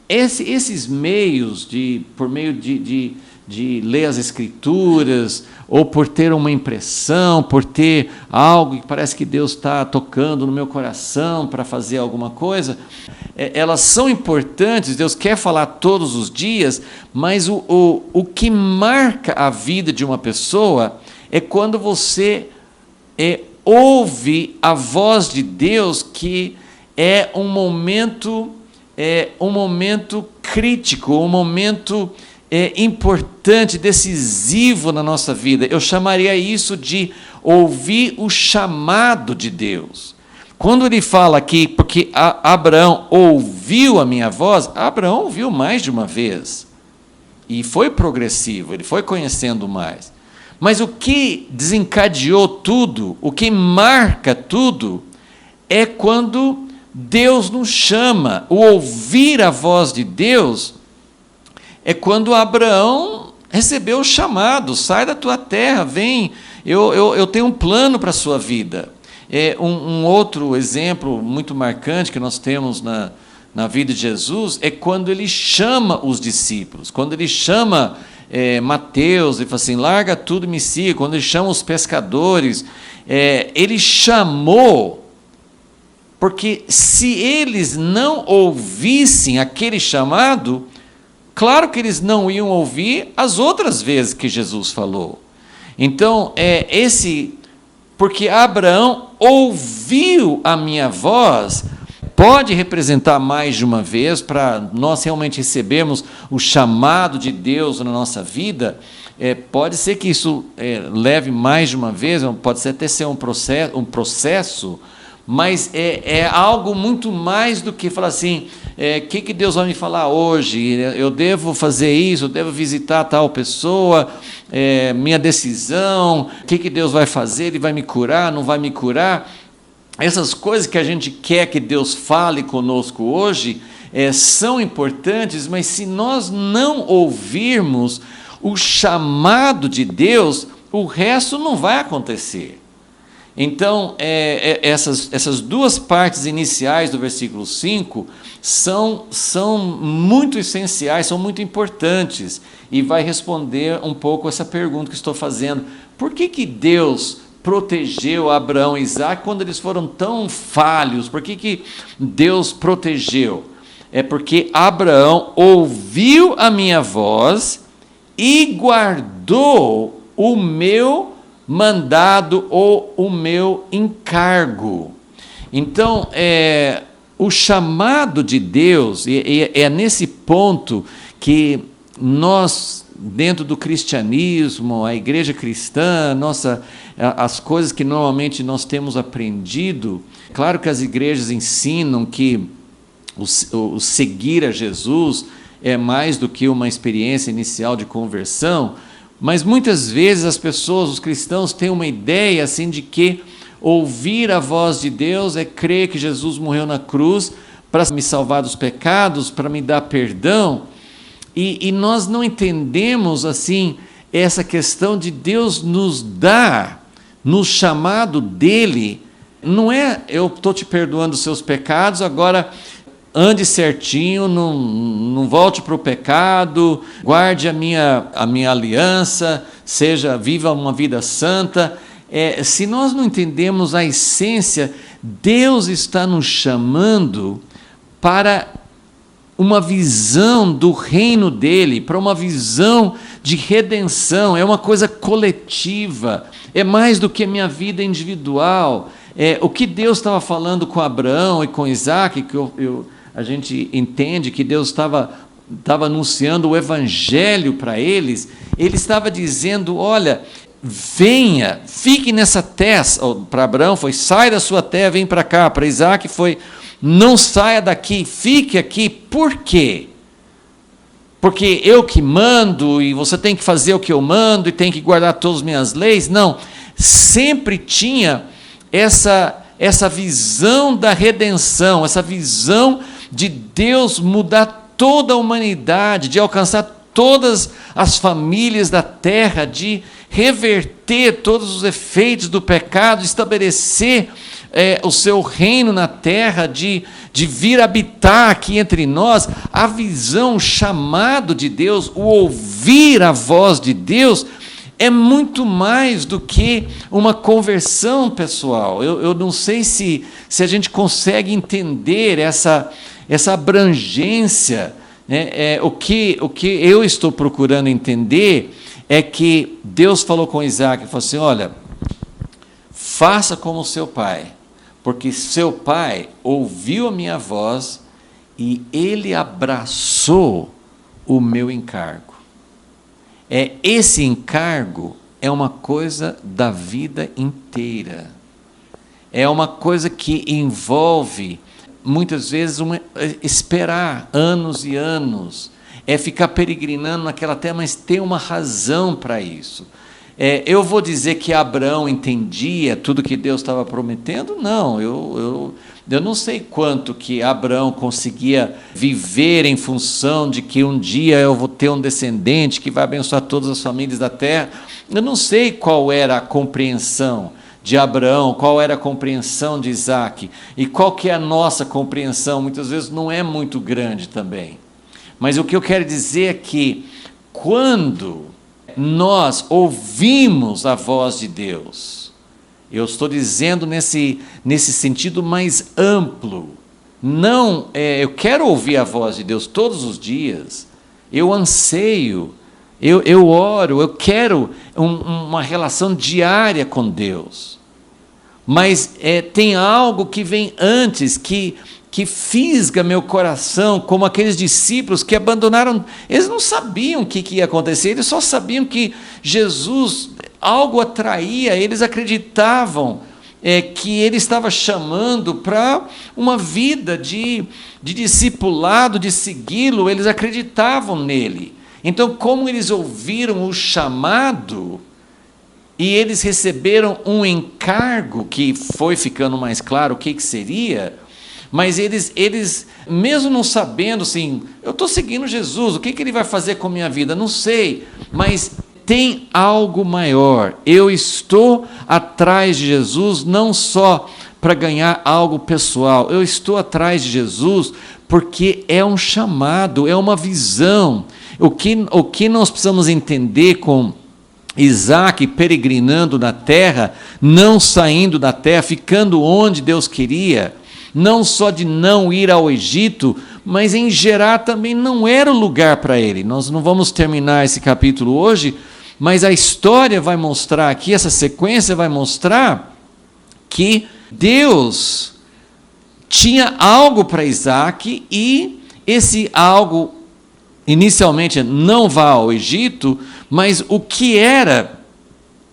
esses meios, por meio de ler as Escrituras, ou por ter uma impressão, por ter algo que parece que Deus está tocando no meu coração para fazer alguma coisa, elas são importantes, Deus quer falar todos os dias, mas o que marca a vida de uma pessoa é quando você ouve a voz de Deus, que é um momento crítico, um momento importante, decisivo na nossa vida. Eu chamaria isso de ouvir o chamado de Deus. Quando ele fala aqui, porque Abraão ouviu a minha voz, Abraão ouviu mais de uma vez. E foi progressivo, ele foi conhecendo mais. Mas o que desencadeou tudo, o que marca tudo, é quando Deus nos chama. O ouvir a voz de Deus é quando Abraão recebeu o chamado: sai da tua terra, vem, eu tenho um plano para a sua vida. Um outro exemplo muito marcante que nós temos na vida de Jesus é quando ele chama os discípulos, quando ele chama Mateus, ele fala assim: larga tudo e me siga. Quando ele chama os pescadores, ele chamou, porque se eles não ouvissem aquele chamado, claro que eles não iam ouvir as outras vezes que Jesus falou. Então, porque Abraão ouviu a minha voz, pode representar mais de uma vez, para nós realmente recebermos o chamado de Deus na nossa vida. Pode ser que isso leve mais de uma vez, pode até ser um processo, mas é algo muito mais do que falar assim: que Deus vai me falar hoje? Eu devo fazer isso, eu devo visitar tal pessoa, minha decisão, o que Deus vai fazer? Ele vai me curar, não vai me curar? Essas coisas que a gente quer que Deus fale conosco hoje são importantes, mas se nós não ouvirmos o chamado de Deus, o resto não vai acontecer. Então, essas duas partes iniciais do versículo 5 são muito essenciais, são muito importantes, e vai responder um pouco essa pergunta que estou fazendo: por que Deus protegeu Abraão e Isaac quando eles foram tão falhos? Por que Deus protegeu? É porque Abraão ouviu a minha voz e guardou o meu mandado ou o meu encargo. Então, o chamado de Deus, e é nesse ponto que nós, dentro do cristianismo, a igreja cristã, as coisas que normalmente nós temos aprendido, claro que as igrejas ensinam que o seguir a Jesus é mais do que uma experiência inicial de conversão, mas muitas vezes as pessoas, os cristãos, têm uma ideia assim de que ouvir a voz de Deus é crer que Jesus morreu na cruz para me salvar dos pecados, para me dar perdão, e nós não entendemos assim essa questão de Deus nos dar, no chamado dele, não é eu estou te perdoando os seus pecados, agora ande certinho, não volte para o pecado, guarde a minha aliança, viva uma vida santa. Se nós não entendemos a essência, Deus está nos chamando para uma visão do reino dele, para uma visão de redenção. É uma coisa coletiva, é mais do que a minha vida individual. O que Deus estava falando com Abraão e com Isaac, que a gente entende que Deus estava anunciando o evangelho para eles, ele estava dizendo: olha, venha, fique nessa terra. Para Abraão foi: sai da sua terra, vem para cá. Para Isaac foi: não saia daqui, fique aqui. Por quê? Porque eu que mando e você tem que fazer o que eu mando e tem que guardar todas as minhas leis? Não, sempre tinha essa visão da redenção, essa visão de Deus mudar toda a humanidade, de alcançar todas as famílias da terra, de reverter todos os efeitos do pecado, estabelecer o seu reino na terra, de vir habitar aqui entre nós. A visão, o chamado de Deus, o ouvir a voz de Deus, é muito mais do que uma conversão pessoal. Eu não sei se a gente consegue entender essa abrangência, né? O que eu estou procurando entender é que Deus falou com Isaac, falou assim: olha, faça como seu pai, porque seu pai ouviu a minha voz e ele abraçou o meu encargo. Esse encargo é uma coisa da vida inteira. É uma coisa que envolve, muitas vezes, esperar anos e anos. É ficar peregrinando naquela terra, mas tem uma razão para isso. Eu vou dizer que Abraão entendia tudo que Deus estava prometendo? Não, eu não sei quanto que Abraão conseguia viver em função de que um dia eu vou ter um descendente que vai abençoar todas as famílias da terra. Eu não sei qual era a compreensão de Abraão, qual era a compreensão de Isaac, e qual que é a nossa compreensão, muitas vezes não é muito grande também. Mas o que eu quero dizer é que, quando nós ouvimos a voz de Deus, eu estou dizendo nesse sentido mais amplo, não, eu quero ouvir a voz de Deus todos os dias, eu anseio, eu oro, eu quero uma relação diária com Deus, mas tem algo que vem antes, que fisga meu coração, como aqueles discípulos que abandonaram. Eles não sabiam o que ia acontecer, eles só sabiam que Jesus, algo atraía, eles acreditavam que ele estava chamando para uma vida de discipulado, de segui-lo, eles acreditavam nele. Então, como eles ouviram o chamado, e eles receberam um encargo, que foi ficando mais claro o que seria, mas eles, mesmo não sabendo, assim, eu estou seguindo Jesus, o que ele vai fazer com a minha vida? Não sei, mas tem algo maior. Eu estou atrás de Jesus não só para ganhar algo pessoal, eu estou atrás de Jesus porque é um chamado, é uma visão. O que nós precisamos entender com Isaac peregrinando na terra, não saindo da terra, ficando onde Deus queria, não só de não ir ao Egito, mas em Gerar também não era o lugar para ele. Nós não vamos terminar esse capítulo hoje, mas a história vai mostrar aqui, essa sequência vai mostrar que Deus tinha algo para Isaac, e esse algo, inicialmente, não vá ao Egito, mas o que era,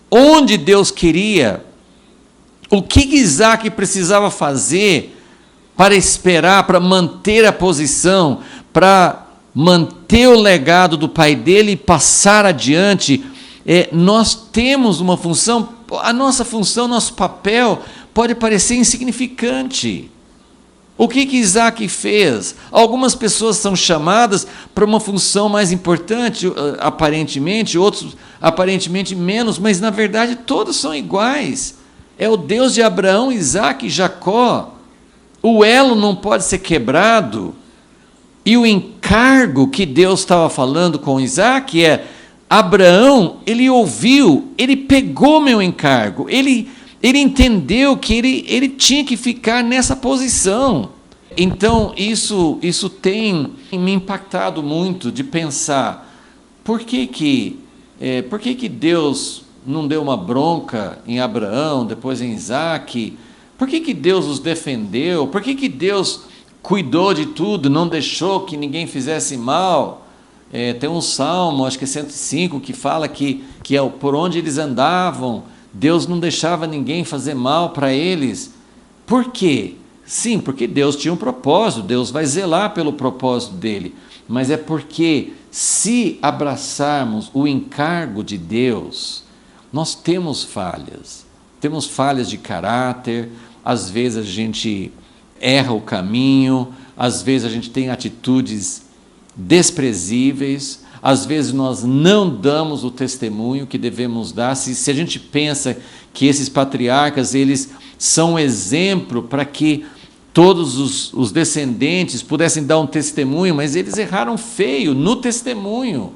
onde Deus queria, o que Isaac precisava fazer para esperar, para manter a posição, para manter o legado do pai dele e passar adiante. Nós temos uma função, a nossa função, nosso papel pode parecer insignificante. O que Isaac fez? Algumas pessoas são chamadas para uma função mais importante, aparentemente, outros aparentemente menos, mas na verdade todos são iguais. É o Deus de Abraão, Isaac e Jacó. O elo não pode ser quebrado. E o encargo que Deus estava falando com Isaac Abraão, ele ouviu, ele pegou meu encargo, ele entendeu que ele tinha que ficar nessa posição. Então, isso tem me impactado muito, de pensar, por que Deus não deu uma bronca em Abraão, depois em Isaac? Por que Deus os defendeu? Por que Deus cuidou de tudo, não deixou que ninguém fizesse mal? Tem um salmo, acho que é 105, que fala que por onde eles andavam, Deus não deixava ninguém fazer mal para eles. Por quê? Sim, porque Deus tinha um propósito, Deus vai zelar pelo propósito dele. Mas é porque, se abraçarmos o encargo de Deus, nós temos falhas de caráter, às vezes a gente erra o caminho, às vezes a gente tem atitudes desprezíveis, às vezes nós não damos o testemunho que devemos dar. Se a gente pensa que esses patriarcas, eles são exemplo para que todos os descendentes pudessem dar um testemunho, mas eles erraram feio no testemunho.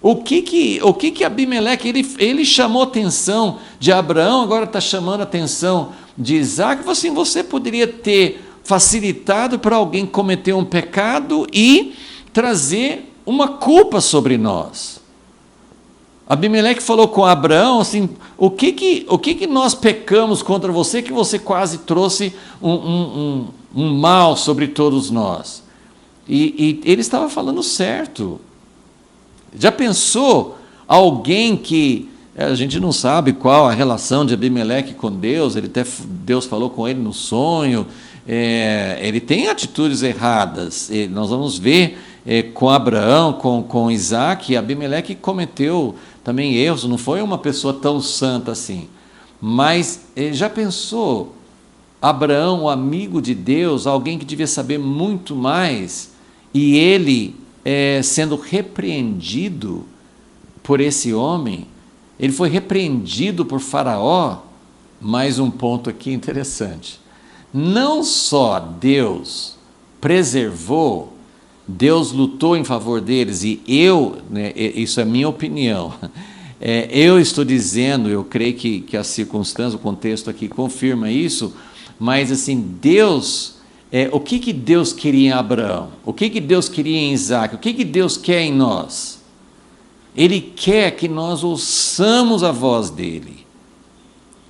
O que Abimeleque, ele chamou a atenção de Abraão, agora está chamando a atenção de Isaac. Assim, você poderia ter facilitado para alguém cometer um pecado e trazer uma culpa sobre nós. Abimeleque falou com Abraão assim: o que nós pecamos contra você que você quase trouxe um mal sobre todos nós? E ele estava falando certo. Já pensou alguém que a gente não sabe qual a relação de Abimeleque com Deus? Deus falou com ele no sonho. Ele tem atitudes erradas. Nós vamos ver com Abraão, com Isaac, Abimeleque cometeu também erros, não foi uma pessoa tão santa assim. Mas já pensou, Abraão, o amigo de Deus, alguém que devia saber muito mais, e ele sendo repreendido por esse homem, ele foi repreendido por Faraó. Mais um ponto aqui interessante. Não só Deus preservou, Deus lutou em favor deles, e isso é minha opinião, eu estou dizendo, eu creio que a circunstância, o contexto aqui confirma isso, mas assim, Deus, o que Deus queria em Abraão? O que Deus queria em Isaac? O que Deus quer em nós? Ele quer que nós ouçamos a voz dele.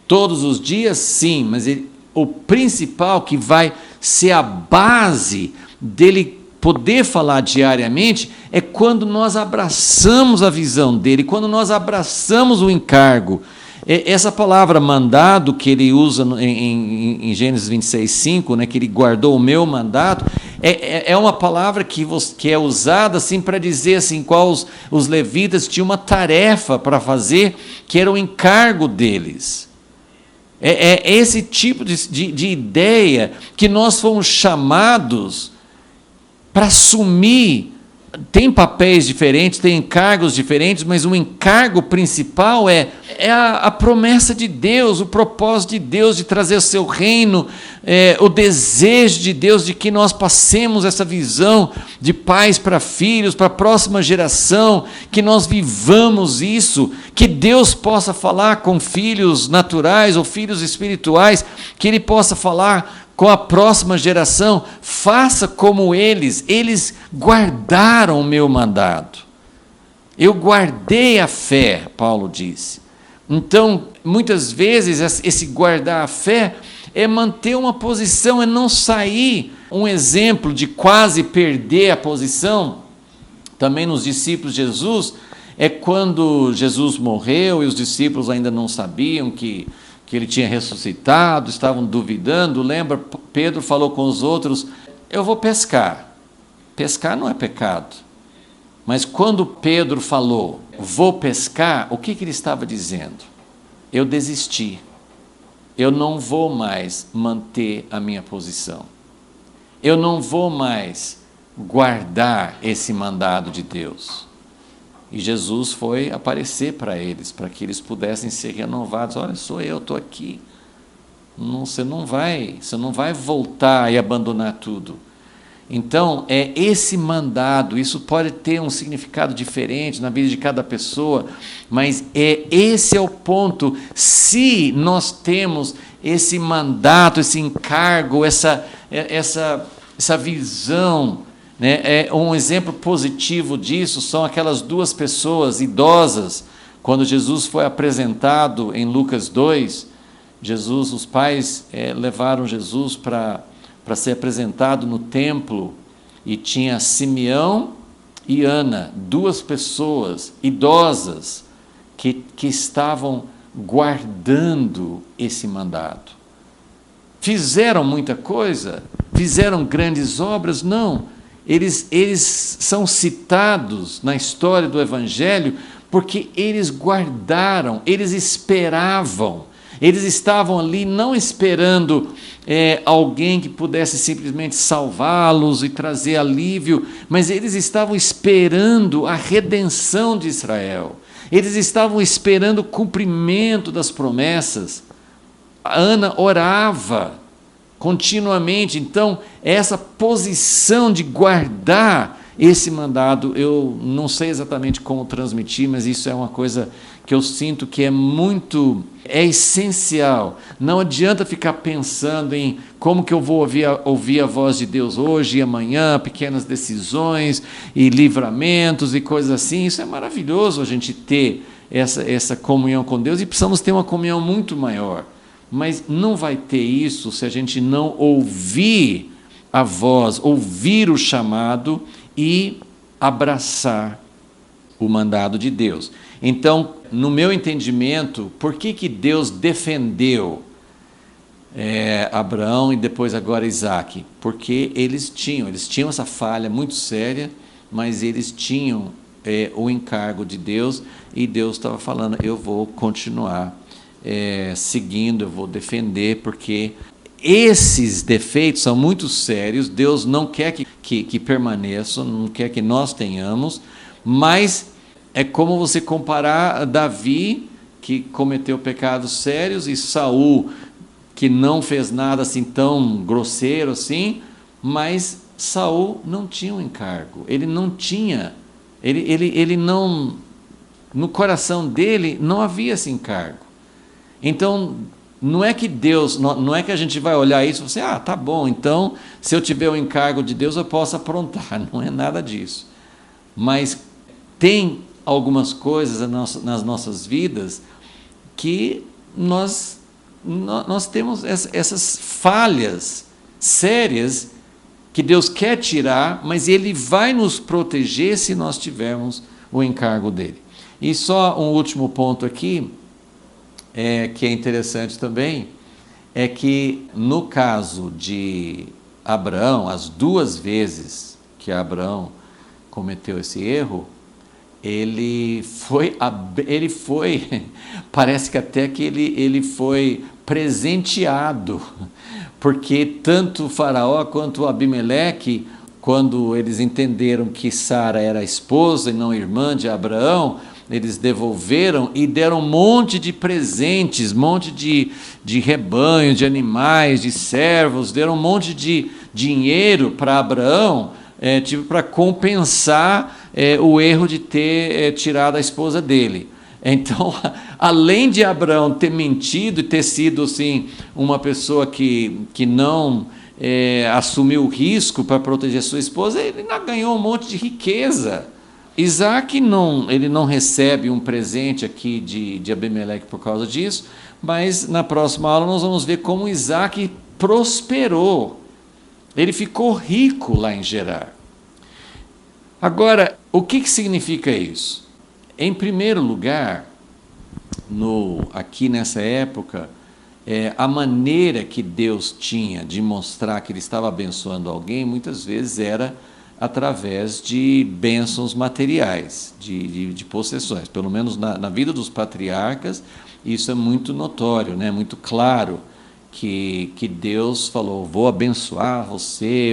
Todos os dias, sim, mas o principal que vai ser a base dele poder falar diariamente é quando nós abraçamos a visão dele, quando nós abraçamos o encargo. Essa palavra mandado que ele usa em Gênesis 26:5, né, que ele guardou o meu mandato, é uma palavra que é usada assim, para dizer assim, qual os levitas tinham uma tarefa para fazer, que era o encargo deles. É esse tipo de ideia que nós fomos chamados para assumir. Tem papéis diferentes, tem encargos diferentes, mas o encargo principal é a promessa de Deus, o propósito de Deus de trazer o seu reino, o desejo de Deus de que nós passemos essa visão de pais para filhos, para a próxima geração, que nós vivamos isso, que Deus possa falar com filhos naturais ou filhos espirituais, que Ele possa falar com a próxima geração. Faça como eles guardaram o meu mandado. Eu guardei a fé, Paulo disse. Então, muitas vezes, esse guardar a fé é manter uma posição, é não sair. Um exemplo de quase perder a posição, também nos discípulos de Jesus, é quando Jesus morreu e os discípulos ainda não sabiam que ele tinha ressuscitado, estavam duvidando. Lembra, Pedro falou com os outros: eu vou pescar. Pescar não é pecado. Mas quando Pedro falou, vou pescar, o que ele estava dizendo? Eu desisti. Eu não vou mais manter a minha posição. Eu não vou mais guardar esse mandado de Deus. E Jesus foi aparecer para eles, para que eles pudessem ser renovados. Olha, sou eu, estou aqui. Você não vai voltar e abandonar tudo. Então, esse mandado, isso pode ter um significado diferente na vida de cada pessoa, mas esse é o ponto. Se nós temos esse mandato, esse encargo, essa visão, um exemplo positivo disso são aquelas duas pessoas idosas, quando Jesus foi apresentado em Lucas 2, os pais levaram Jesus para ser apresentado no templo, e tinha Simeão e Ana, duas pessoas idosas que estavam guardando esse mandado. Fizeram muita coisa? Fizeram grandes obras? Não. Eles são citados na história do Evangelho porque eles guardaram, eles esperavam, eles estavam ali não esperando alguém que pudesse simplesmente salvá-los e trazer alívio, mas eles estavam esperando a redenção de Israel, eles estavam esperando o cumprimento das promessas. A Ana orava continuamente. Então, essa posição de guardar esse mandado, eu não sei exatamente como transmitir, mas isso é uma coisa que eu sinto que é essencial. Não adianta ficar pensando em como que eu vou ouvir a voz de Deus hoje e amanhã, pequenas decisões e livramentos e coisas assim. Isso é maravilhoso a gente ter essa comunhão com Deus e precisamos ter uma comunhão muito maior. Mas não vai ter isso se a gente não ouvir a voz, ouvir o chamado e abraçar o mandado de Deus. Então, no meu entendimento, por que Deus defendeu Abraão e depois agora Isaac? Porque eles tinham essa falha muito séria, mas eles tinham o encargo de Deus e Deus estava falando, eu vou continuar seguindo, eu vou defender, porque esses defeitos são muito sérios, Deus não quer que permaneçam, não quer que nós tenhamos, mas é como você comparar Davi, que cometeu pecados sérios, e Saul, que não fez nada assim tão grosseiro assim, mas Saul não tinha um encargo, ele não tinha, ele não, no coração dele não havia esse encargo. Então, não é que Deus, não é que a gente vai olhar isso e falar assim, tá bom, então, se eu tiver o encargo de Deus, eu posso aprontar. Não é nada disso. Mas tem algumas coisas nas nossas vidas que nós temos essas falhas sérias que Deus quer tirar, mas Ele vai nos proteger se nós tivermos o encargo dele. E só um último ponto aqui, que é interessante também, é que no caso de Abraão, as 2 vezes que Abraão cometeu esse erro, ele foi, parece que até que ele foi presenteado, porque tanto o Faraó quanto o Abimeleque, quando eles entenderam que Sara era esposa e não irmã de Abraão, eles devolveram e deram um monte de presentes, um monte de rebanho, de animais, de servos, deram um monte de dinheiro para Abraão, para compensar o erro de ter tirado a esposa dele. Então, além de Abraão ter mentido e ter sido assim, uma pessoa que não assumiu o risco para proteger sua esposa, ele ainda ganhou um monte de riqueza. Isaac ele não recebe um presente aqui de Abimeleque por causa disso, mas na próxima aula nós vamos ver como Isaac prosperou. Ele ficou rico lá em Gerar. Agora, o que significa isso? Em primeiro lugar, aqui nessa época, a maneira que Deus tinha de mostrar que Ele estava abençoando alguém, muitas vezes era através de bênçãos materiais, de possessões. Pelo menos na vida dos patriarcas, isso é muito notório, né? Muito claro, que Deus falou, vou abençoar você,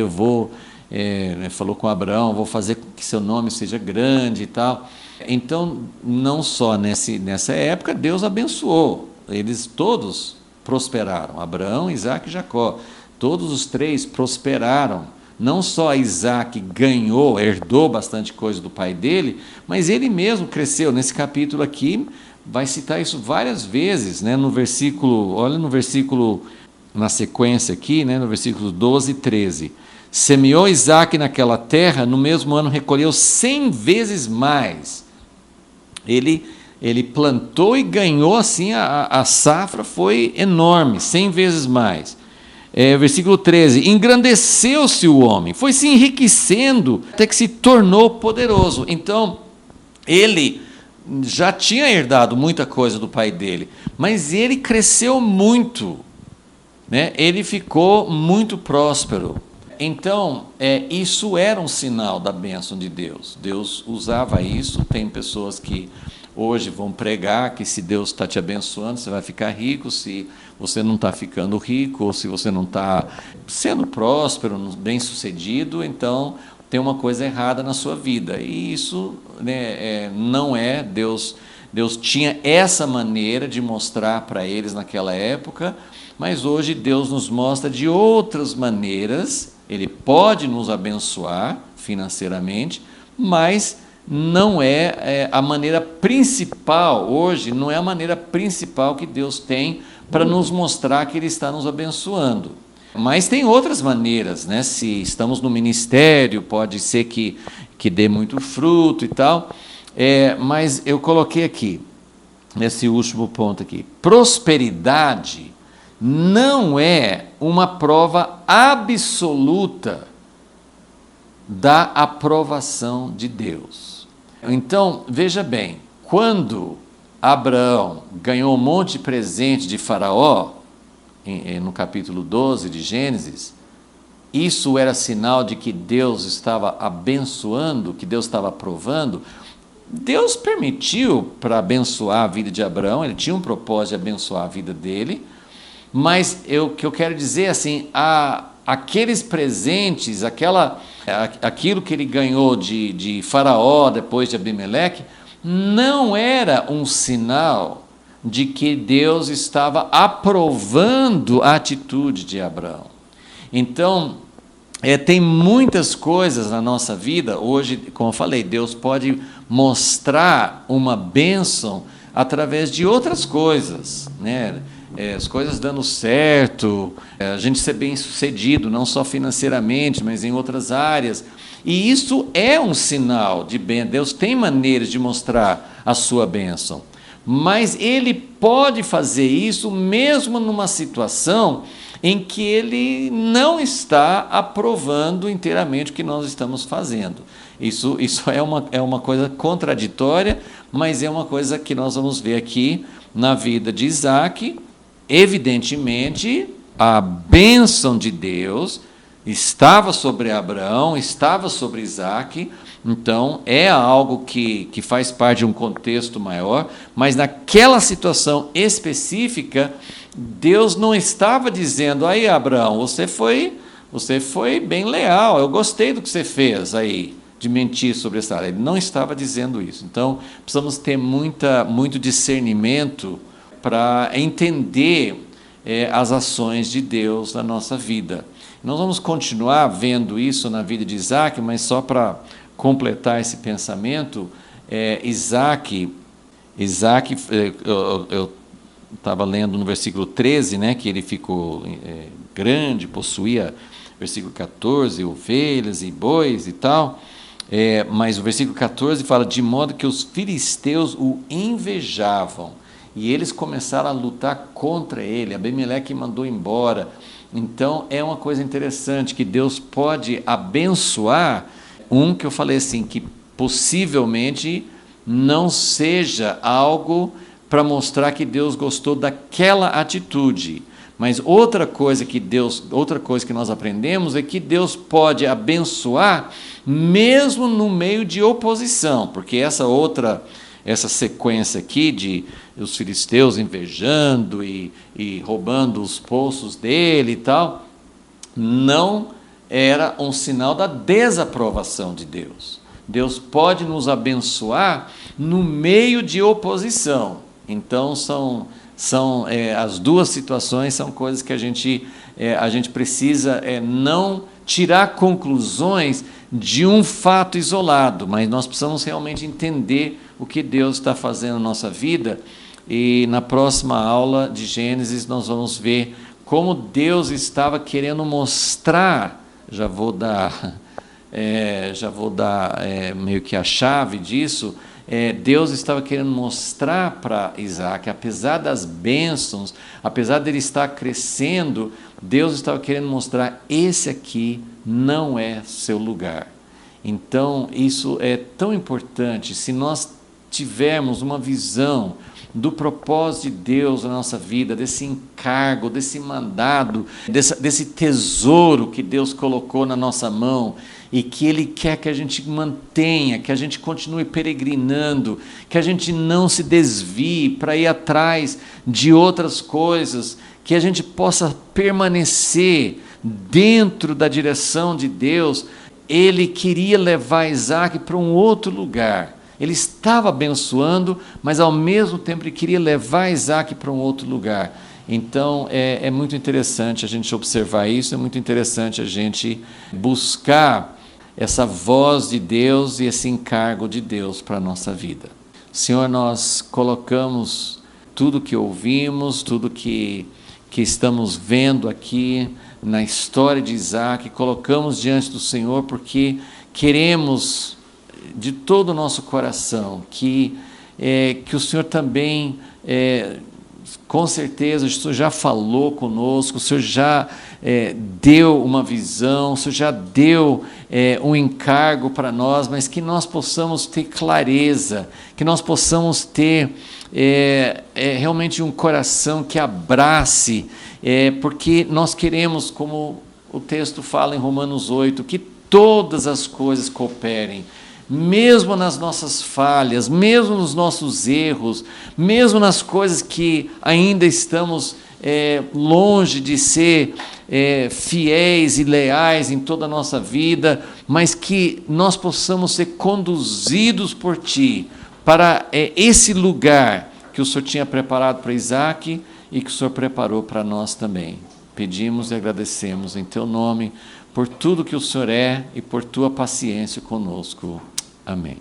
falou com Abraão, vou fazer com que seu nome seja grande e tal. Então, não só nessa época, Deus abençoou, eles todos prosperaram, Abraão, Isaac e Jacó, todos os 3 prosperaram. Não só Isaac herdou bastante coisa do pai dele, mas ele mesmo cresceu. Nesse capítulo aqui, vai citar isso várias vezes, né? Olha no versículo, na sequência aqui, né? No versículo 12 e 13. Semeou Isaac naquela terra, no mesmo ano recolheu 100 vezes mais. Ele plantou e ganhou assim, a safra foi enorme, 100 vezes mais. Versículo 13, engrandeceu-se o homem, foi se enriquecendo até que se tornou poderoso. Então, ele já tinha herdado muita coisa do pai dele, mas ele cresceu muito, né? Ele ficou muito próspero. Então, isso era um sinal da bênção de Deus. Deus usava isso. Tem pessoas que hoje vão pregar que se Deus está te abençoando, você vai ficar rico, se você não está ficando rico, ou se você não está sendo próspero, bem-sucedido, então tem uma coisa errada na sua vida. E isso, né, não é Deus. Deus tinha essa maneira de mostrar para eles naquela época, mas hoje Deus nos mostra de outras maneiras. Ele pode nos abençoar financeiramente, mas não é a maneira principal, hoje, não é a maneira principal que Deus tem para nos mostrar que Ele está nos abençoando. Mas tem outras maneiras, né? Se estamos no ministério, pode ser que dê muito fruto e tal, mas eu coloquei aqui, nesse último ponto aqui. Prosperidade não é uma prova absoluta da aprovação de Deus. Então, veja bem, quando Abraão ganhou um monte de presente de Faraó, no capítulo 12 de Gênesis, isso era sinal de que Deus estava abençoando, que Deus estava aprovando. Deus permitiu para abençoar a vida de Abraão, ele tinha um propósito de abençoar a vida dele, mas o que eu quero dizer assim, aqueles presentes, aquilo que ele ganhou de Faraó, depois de Abimeleque, não era um sinal de que Deus estava aprovando a atitude de Abraão. Então, tem muitas coisas na nossa vida, hoje, como eu falei, Deus pode mostrar uma bênção através de outras coisas, né? As coisas dando certo, a gente ser bem sucedido, não só financeiramente, mas em outras áreas. E isso é um sinal de bênção. Deus tem maneiras de mostrar a sua bênção. Mas Ele pode fazer isso mesmo numa situação em que Ele não está aprovando inteiramente o que nós estamos fazendo. Isso é uma coisa contraditória, mas é uma coisa que nós vamos ver aqui na vida de Isaac. Evidentemente, a bênção de Deus estava sobre Abraão, estava sobre Isaac, então é algo que faz parte de um contexto maior, mas naquela situação específica, Deus não estava dizendo, aí Abraão, você foi bem leal, eu gostei do que você fez aí, de mentir sobre essa área. Ele não estava dizendo isso. Então, precisamos ter muito discernimento para entender as ações de Deus na nossa vida. Nós vamos continuar vendo isso na vida de Isaac, mas só para completar esse pensamento, Isaac, eu estava lendo no versículo 13, né, que ele ficou grande, possuía, versículo 14, ovelhas e bois e tal, mas o versículo 14 fala, de modo que os filisteus o invejavam, e eles começaram a lutar contra ele, Abimeleque mandou embora. Então é uma coisa interessante, que Deus pode abençoar que eu falei assim, que possivelmente não seja algo para mostrar que Deus gostou daquela atitude. Mas outra coisa que nós aprendemos é que Deus pode abençoar mesmo no meio de oposição, porque essa sequência aqui de os filisteus invejando e roubando os poços dele e tal, não era um sinal da desaprovação de Deus. Deus pode nos abençoar no meio de oposição. Então, as duas situações são coisas que a gente precisa não tirar conclusões de um fato isolado, mas nós precisamos realmente entender o que Deus está fazendo na nossa vida. E na próxima aula de Gênesis nós vamos ver como Deus estava querendo mostrar, já vou dar meio que a chave disso, Deus estava querendo mostrar para Isaac, apesar das bênçãos, apesar dele estar crescendo, Deus estava querendo mostrar, esse aqui não é seu lugar. Então, isso é tão importante, se nós tivermos uma visão do propósito de Deus na nossa vida, desse encargo, desse mandado, desse tesouro que Deus colocou na nossa mão e que Ele quer que a gente mantenha, que a gente continue peregrinando, que a gente não se desvie para ir atrás de outras coisas, que a gente possa permanecer dentro da direção de Deus. Ele queria levar Isaac para um outro lugar. Ele estava abençoando, mas ao mesmo tempo ele queria levar Isaac para um outro lugar. Então é muito interessante a gente observar isso, é muito interessante a gente buscar essa voz de Deus e esse encargo de Deus para a nossa vida. Senhor, nós colocamos tudo que ouvimos, tudo que estamos vendo aqui na história de Isaac, colocamos diante do Senhor porque queremos de todo o nosso coração que que o Senhor também, com certeza, o Senhor já falou conosco, o Senhor já deu uma visão, o Senhor já deu um encargo para nós, mas que nós possamos ter clareza, que nós possamos ter realmente um coração que abrace, porque nós queremos, como o texto fala em Romanos 8, que todas as coisas cooperem, mesmo nas nossas falhas, mesmo nos nossos erros, mesmo nas coisas que ainda estamos longe de ser fiéis e leais em toda a nossa vida, mas que nós possamos ser conduzidos por Ti para esse lugar que o Senhor tinha preparado para Isaac e que o Senhor preparou para nós também. Pedimos e agradecemos em Teu nome por tudo que o Senhor é e por Tua paciência conosco. Amém.